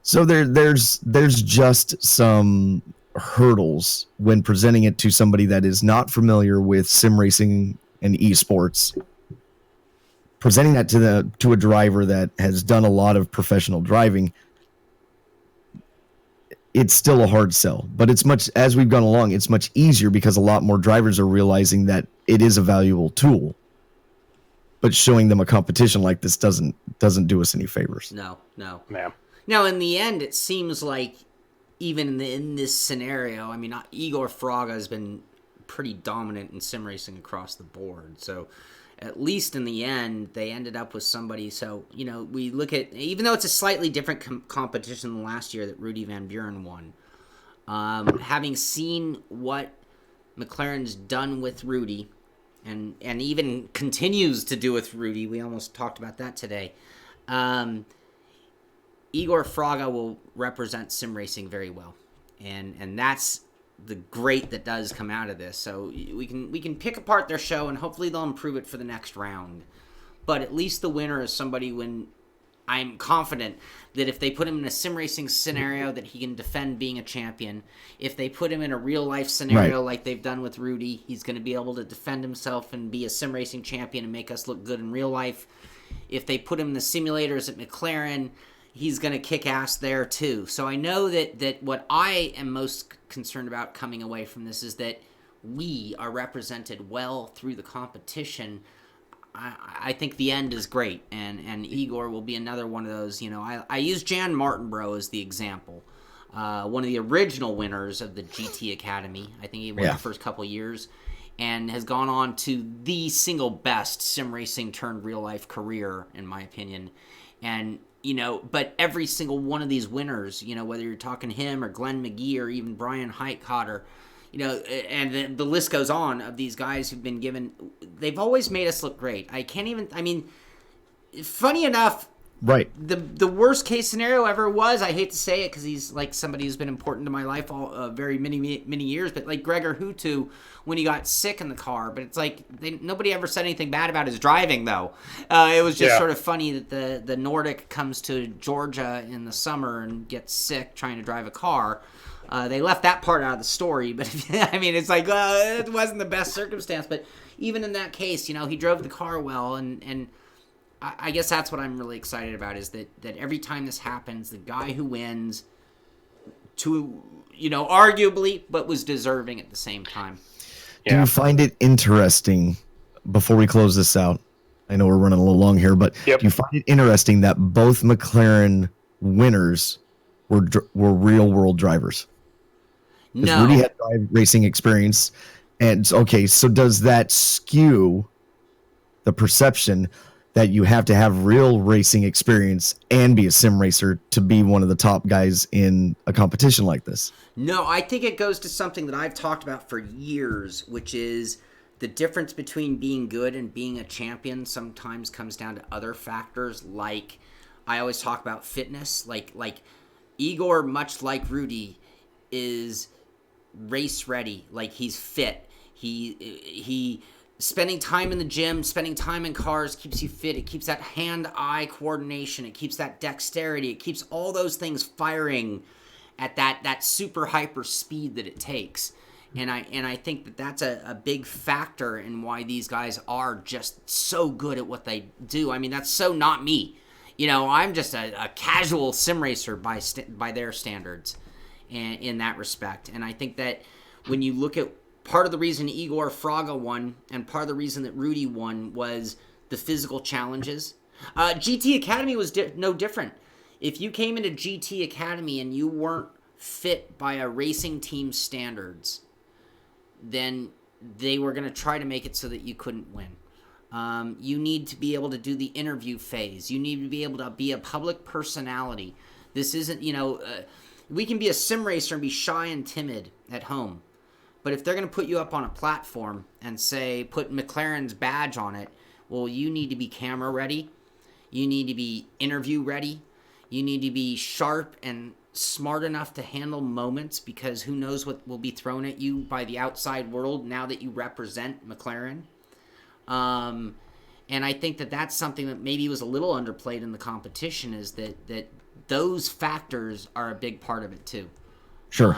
so there's just some hurdles when presenting it to somebody that is not familiar with sim racing and esports. Presenting that to a driver that has done a lot of professional driving, it's still a hard sell, but as we've gone along, it's much easier because a lot more drivers are realizing that it is a valuable tool, but showing them a competition like this doesn't do us any favors. No. Yeah. Now, in the end, it seems like even in this scenario, Igor Fraga has been pretty dominant in sim racing across the board. So at least in the end, they ended up with somebody. So, we look at, even though it's a slightly different competition than last year that Rudy Van Buren won, having seen what McLaren's done with Rudy and even continues to do with Rudy, we almost talked about that today, Igor Fraga will represent sim racing very well. And that's the great that does come out of this. So we can pick apart their show, and hopefully they'll improve it for the next round. But at least the winner is somebody when I'm confident that if they put him in a sim racing scenario that he can defend being a champion. If they put him in a real life scenario like they've done with Rudy, he's going to be able to defend himself and be a sim racing champion and make us look good in real life. If they put him in the simulators at McLaren, he's going to kick ass there too. So I know that what I am most concerned about coming away from this is that we are represented well through the competition. I think the end is great, and Igor will be another one of those. I use Jan Martinborough as the example. One of the original winners of the GT Academy. I think he won the first couple years and has gone on to the single best sim racing turned real life career, in my opinion. And but every single one of these winners, whether you're talking him or Glenn McGee or even Brian Heitkotter, and the list goes on of these guys who've been given, they've always made us look great. Funny enough, Right. The worst case scenario ever was, I hate to say it because he's like somebody who's been important to my life all very many years, but like Gregor Hutu when he got sick in the car. But it's like nobody ever said anything bad about his driving though. It was just sort of funny that the Nordic comes to Georgia in the summer and gets sick trying to drive a car. They left that part out of the story, but I mean, it's like it wasn't the best circumstance. But even in that case, you know, he drove the car well, and I guess that's what I'm really excited about is that every time this happens, the guy who wins, to arguably, but was deserving at the same time. Do you find it interesting? Before we close this out, I know we're running a little long here, but do you find it interesting that both McLaren winners were real world drivers? No, Rudy had racing experience, and okay, so does that skew the perception that you have to have real racing experience and be a sim racer to be one of the top guys in a competition like this? No, I think it goes to something that I've talked about for years, which is the difference between being good and being a champion sometimes comes down to other factors. Like I always talk about fitness, like Igor, much like Rudy, is race ready. Like he's fit. He spending time in the gym, spending time in cars keeps you fit. It keeps that hand-eye coordination. It keeps that dexterity. It keeps all those things firing at that super hyper speed that it takes. And I think that that's a big factor in why these guys are just so good at what they do. I mean, that's so not me. You know, I'm just a casual sim racer by their standards, and in that respect. And I think that when you look at part of the reason Igor Fraga won and part of the reason that Rudy won was the physical challenges. GT Academy was no different. If you came into GT Academy and you weren't fit by a racing team's standards, then they were going to try to make it so that you couldn't win. You need to be able to do the interview phase. You need to be able to be a public personality. This isn't, we can be a sim racer and be shy and timid at home. But if they're going to put you up on a platform and say, put McLaren's badge on it, well, you need to be camera ready. You need to be interview ready. You need to be sharp and smart enough to handle moments because who knows what will be thrown at you by the outside world now that you represent McLaren. And I think that that's something that maybe was a little underplayed in the competition is that those factors are a big part of it too. Sure.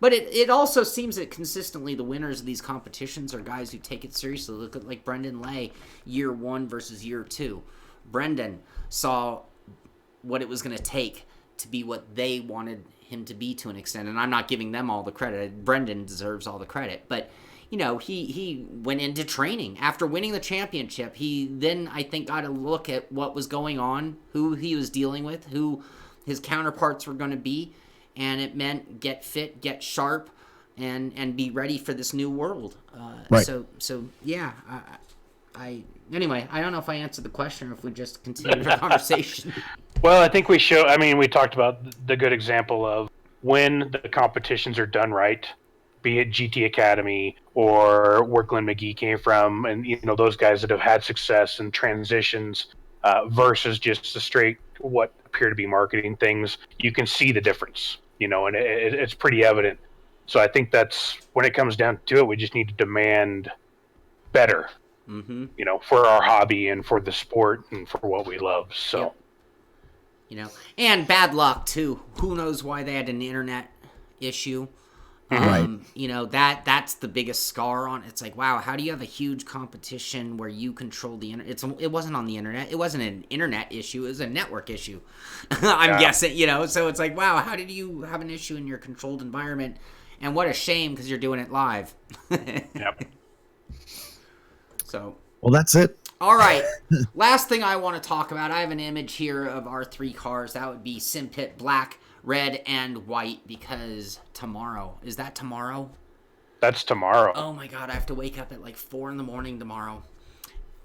But it also seems that consistently the winners of these competitions are guys who take it seriously. Look at like Brendan Lay, year 1 versus year 2. Brendan saw what it was going to take to be what they wanted him to be to an extent. And I'm not giving them all the credit. Brendan deserves all the credit. But, he went into training. After winning the championship, he then, I think, got a look at what was going on, who he was dealing with, who his counterparts were going to be. And it meant get fit, get sharp, and be ready for this new world. Right. So yeah. Anyway, I don't know if I answered the question or if we just continue the conversation. Well, I think we talked about the good example of when the competitions are done right, be it GT Academy or where Glenn McGee came from, and those guys that have had success and transitions versus just the straight what appear to be marketing things. You can see the difference, and it's pretty evident. So I think that's when it comes down to it, we just need to demand better, for our hobby and for the sport and for what we love. So, and bad luck too. Who knows why they had an internet issue? Right. That's the biggest scar on it. It's like, wow, how do you have a huge competition where you control the internet? It wasn't on the internet. It wasn't an internet issue. It was a network issue. I'm guessing, so it's like, wow, how did you have an issue in your controlled environment? And what a shame because you're doing it live. Yep. So. Well, that's it. All right. Last thing I want to talk about, I have an image here of our 3 cars. That would be Simpit Black, Red, and White because tomorrow. Is that tomorrow? That's tomorrow. Oh my God, I have to wake up at like 4 a.m. tomorrow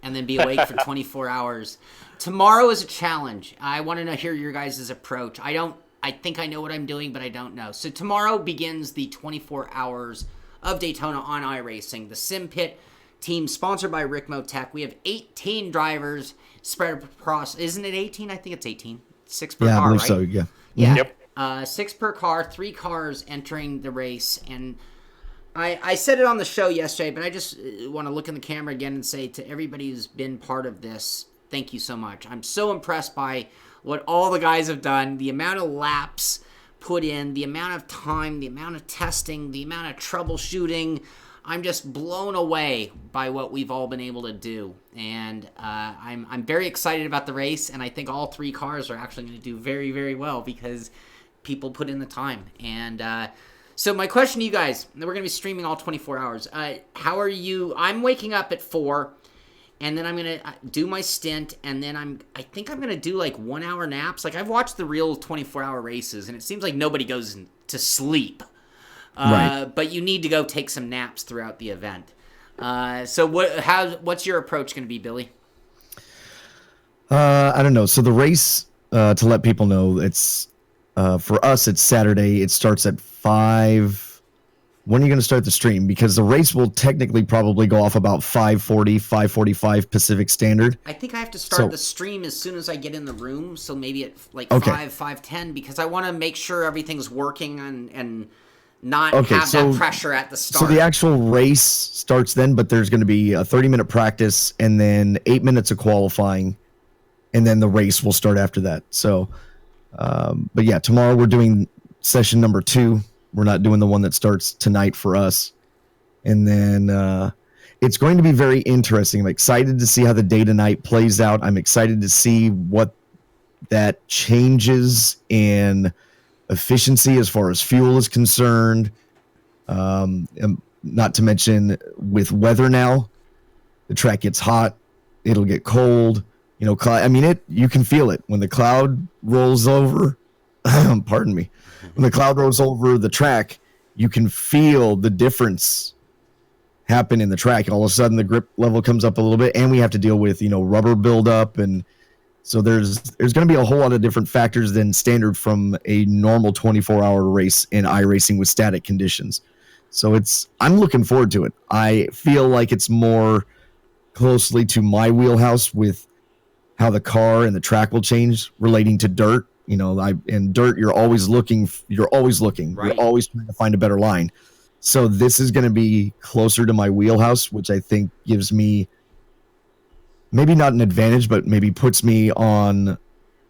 and then be awake for 24 hours. Tomorrow is a challenge. I want to hear your guys' approach. I think I know what I'm doing, but I don't know. So tomorrow begins the 24 hours of Daytona on iRacing. The Simpit team sponsored by Rickmo Tech. We have 18 drivers spread across. Isn't it 18? I think it's 18. 6 per car, I believe right? so. Yeah. Yeah. Yep. 6 per car, 3 cars entering the race. And I said it on the show yesterday, but I just want to look in the camera again and say to everybody who's been part of this, thank you so much. I'm so impressed by what all the guys have done, the amount of laps put in, the amount of time, the amount of testing, the amount of troubleshooting. I'm just blown away by what we've all been able to do. And I'm very excited about the race, and I think all 3 cars are actually going to do very, very well because people put in the time. And so my question to you guys, we're going to be streaming all 24 hours. How are you? I'm waking up at 4, and then I'm going to do my stint, and then I think I'm going to do like 1 hour naps. Like, I've watched the real 24-hour races, and it seems like nobody goes to sleep. Right. But you need to go take some naps throughout the event. So what's your approach going to be, Billy? I don't know. So the race, to let people know, it's for us, it's Saturday. It starts at 5. When are you going to start the stream? Because the race will technically probably go off about 5:40, 5:45 Pacific Standard. I think I have to start the stream as soon as I get in the room. So maybe at like 5:10, because I want to make sure everything's working and not have that pressure at the start. So the actual race starts then, but there's going to be a 30-minute practice and then 8 minutes of qualifying, and then the race will start after that. So, but yeah, tomorrow we're doing session number 2. We're not doing the one that starts tonight for us. And then it's going to be very interesting. I'm excited to see how the day to night plays out. I'm excited to see what that changes in efficiency as far as fuel is concerned. And not to mention with weather now, the track gets hot, it'll get cold. You know, I mean, you can feel it when the cloud rolls over. Pardon me. When the cloud rolls over the track, you can feel the difference happen in the track. All of a sudden, the grip level comes up a little bit, and we have to deal with, rubber buildup. And so there's going to be a whole lot of different factors than standard from a normal 24-hour race in iRacing with static conditions. So I'm looking forward to it. I feel like it's more closely to my wheelhouse with how the car and the track will change relating to dirt. In dirt, you're always looking. Right. You're always trying to find a better line. So this is going to be closer to my wheelhouse, which I think gives me maybe not an advantage, but maybe puts me on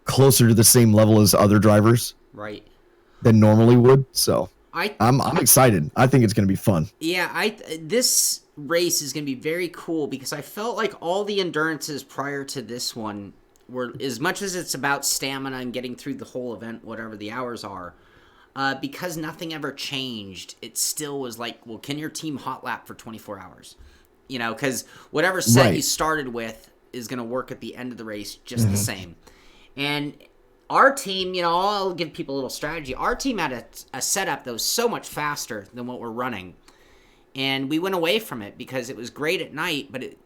closer to the same level as other drivers. Right. Than normally would. So I'm excited. I think it's going to be fun. Yeah, this race is going to be very cool because I felt like all the endurances prior to this one were, as much as it's about stamina and getting through the whole event, whatever the hours are, because nothing ever changed, it still was like, well, can your team hot lap for 24 hours? Because whatever set you started with is going to work at the end of the race just the same. And our team, I'll give people a little strategy. Our team had a setup that was so much faster than what we're running. And we went away from it because it was great at night, but it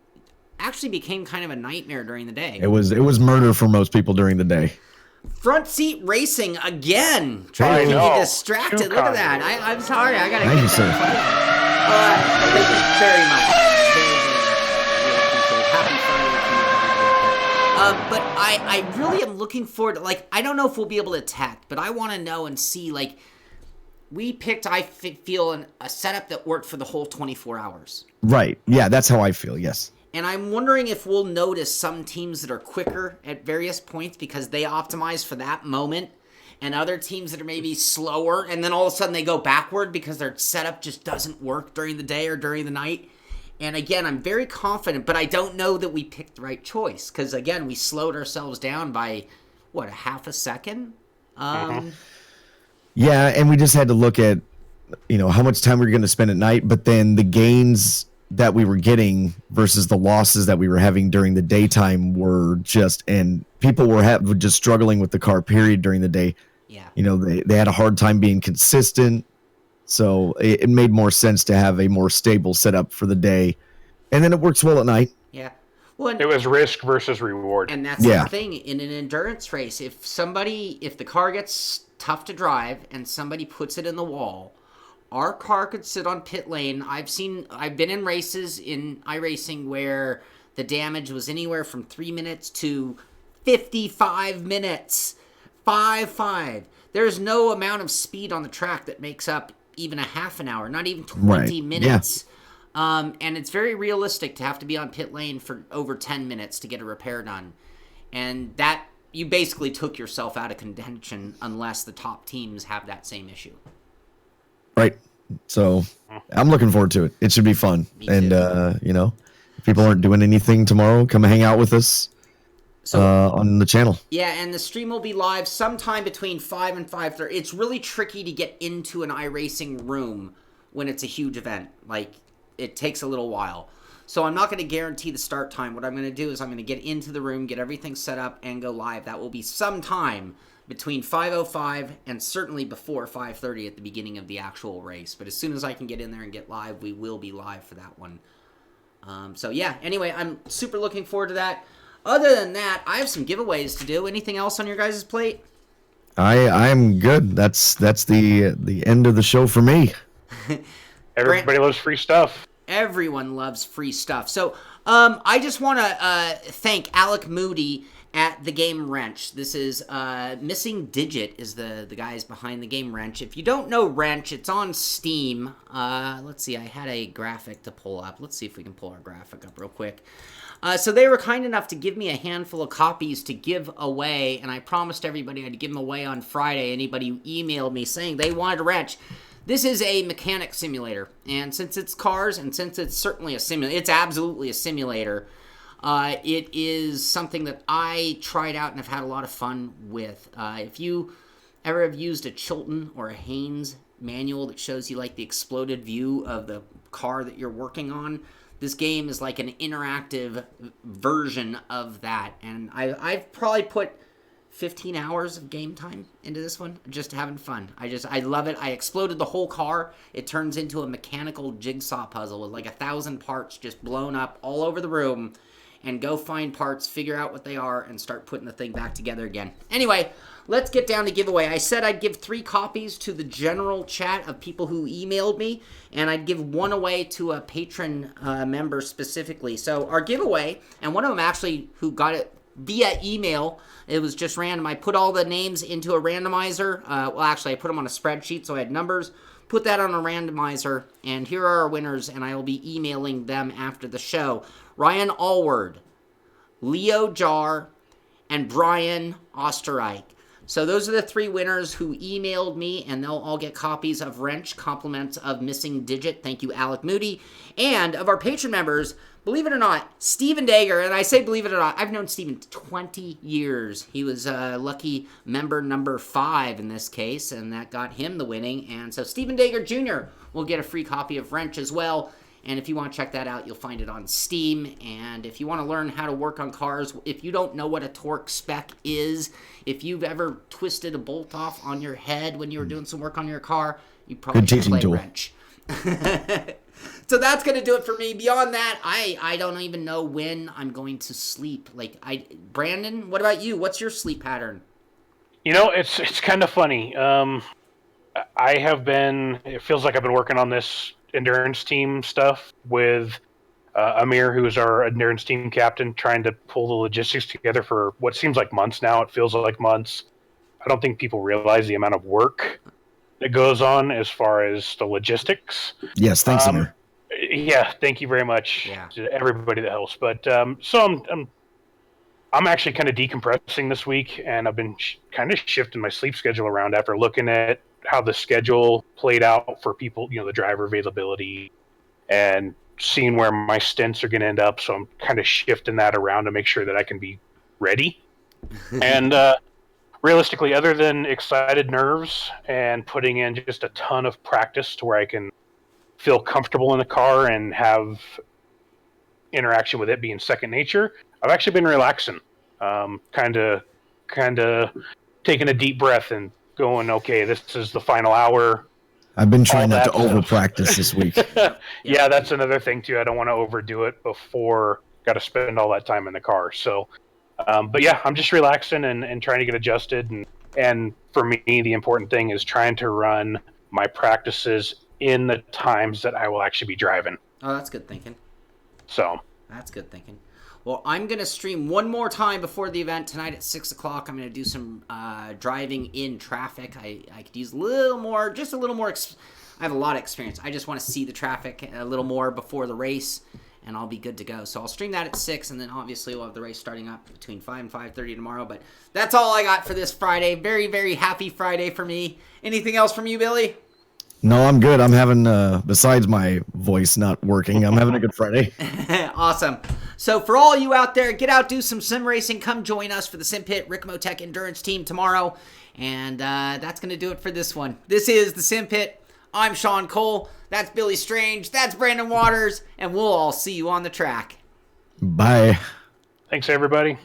actually became kind of a nightmare during the day. It was murder for most people during the day. Front seat racing again. Trying to keep you distracted. Look at that. I'm sorry. I got to get sir. Thank you very much. Happy Friday to you. But I really am looking forward to, I don't know if we'll be able to attack, but I want to know and see, we picked, I feel, a setup that worked for the whole 24 hours. Right. Yeah, that's how I feel, yes. And I'm wondering if we'll notice some teams that are quicker at various points because they optimize for that moment, and other teams that are maybe slower, and then all of a sudden they go backward because their setup just doesn't work during the day or during the night. And again, I'm very confident, but I don't know that we picked the right choice because, again, we slowed ourselves down by, a half a second? Yeah, and we just had to look at, how much time we were going to spend at night, but then the gains that we were getting versus the losses that we were having during the daytime were and people were just struggling with the car period during the day. Yeah. They had a hard time being consistent. So it made more sense to have a more stable setup for the day. And then it works well at night. Yeah. Well, it was risk versus reward. And that's the thing in an endurance race. If the car gets tough to drive and somebody puts it in the wall, our car could sit on pit lane. I've been in races in iRacing where the damage was anywhere from 3 minutes to 55 minutes. 5-5. There's no amount of speed on the track that makes up even a half an hour, not even 20 minutes. Yeah. And it's very realistic to have to be on pit lane for over 10 minutes to get a repair done. And that, you basically took yourself out of contention unless the top teams have that same issue. Right. So I'm looking forward to it. It should be fun. And, if people aren't doing anything tomorrow, come hang out with us. On the channel. Yeah, and the stream will be live sometime between 5 and 5:30. It's really tricky to get into an iRacing room when it's a huge event. Like, it takes a little while. So I'm not going to guarantee the start time. What I'm going to do is I'm going to get into the room, get everything set up, and go live. That will be sometime between 5:05 and certainly before 5:30 at the beginning of the actual race. But as soon as I can get in there and get live, we will be live for that one. So yeah, anyway, I'm super looking forward to that. Other than that, I have some giveaways to do. Anything else on your guys' plate? I'm good. That's the end of the show for me. Everybody loves free stuff. Everyone loves free stuff. So I just want to thank Alec Moody at the Game Wrench. This is Missing Digit is the guys behind the Game Wrench. If you don't know Wrench, it's on Steam. Let's see, I had a graphic to pull up. Let's see if we can pull our graphic up real quick. So they were kind enough to give me a handful of copies to give away, and I promised everybody I'd give them away on Friday. Anybody who emailed me saying they wanted a wrench. This is a mechanic simulator, and since it's cars, and since it's certainly a simulator, it's absolutely a simulator, it is something that I tried out and have had a lot of fun with. If you ever have used a Chilton or a Haynes manual that shows you like the exploded view of the car that you're working on, this game is like an interactive version of that, and I've probably put 15 hours of game time into this one, just having fun. I love it. I exploded the whole car. It turns into a mechanical jigsaw puzzle with like 1,000 parts just blown up all over the room, and go find parts, figure out what they are, and start putting the thing back together again. Anyway, let's get down to giveaway. I said I'd give 3 copies to the general chat of people who emailed me, and I'd give 1 away to a patron member specifically. So our giveaway, and one of them actually who got it via email, it was just random. I put all the names into a randomizer. Well, actually, I put them on a spreadsheet, so I had numbers. Put that on a randomizer, and here are our winners, and I will be emailing them after the show. Ryan Allward, Leo Jar, and Brian Osterreich. So those are the 3 winners who emailed me, and they'll all get copies of Wrench, compliments of Missing Digit. Thank you, Alec Moody. And of our patron members, believe it or not, Stephen Dager, and I say believe it or not, I've known Stephen 20 years. He was lucky member number 5 in this case, and that got him the winning. And so Stephen Dager Jr. will get a free copy of Wrench as well. And if you want to check that out, you'll find it on Steam. And if you want to learn how to work on cars, if you don't know what a torque spec is, if you've ever twisted a bolt off on your head when you were doing some work on your car, you probably should play Wrench. So that's going to do it for me. Beyond that, I don't even know when I'm going to sleep. Brandon, what about you? What's your sleep pattern? You know, it's kind of funny. It feels like I've been working on this endurance team stuff with Amir, who's our endurance team captain, trying to pull the logistics together for what seems like months now. It feels like months. I don't think people realize the amount of work that goes on as far as the logistics. Yes, thanks, Amir. Yeah, thank you very much to everybody that helps. But so I'm actually kind of decompressing this week, and I've been kind of shifting my sleep schedule around after looking at how the schedule played out for people, the driver availability, and seeing where my stints are going to end up. So I'm kind of shifting that around to make sure that I can be ready. And realistically, other than excited nerves and putting in just a ton of practice to where I can feel comfortable in the car and have interaction with it being second nature, I've actually been relaxing, kind of taking a deep breath and going, okay, this is the final hour. I've been trying not to over practice this week. Yeah, that's another thing too. I don't want to overdo it before got to spend all that time in the car. So, but yeah, I'm just relaxing and trying to get adjusted. And for me, the important thing is trying to run my practices in the times that I will actually be driving. Oh, that's good thinking. So That's good thinking. Well, I'm going to stream one more time before the event tonight at 6 o'clock. I'm going to do some driving in traffic. I could use a little more, just a little more. I have a lot of experience. I just want to see the traffic a little more before the race, and I'll be good to go. So I'll stream that at 6, and then obviously we'll have the race starting up between 5 and 5:30 tomorrow. But that's all I got for this Friday. Very, very happy Friday for me. Anything else from you, Billy? No, I'm good. I'm having, besides my voice not working, I'm having a good Friday. Awesome. So for all you out there, get out, do some sim racing. Come join us for the Simpit Rick Motec Endurance Team tomorrow. And that's going to do it for this one. This is the Simpit. I'm Shaun Cole. That's Billy Strange. That's Brandon Waters. And we'll all see you on the track. Bye. thanks, everybody.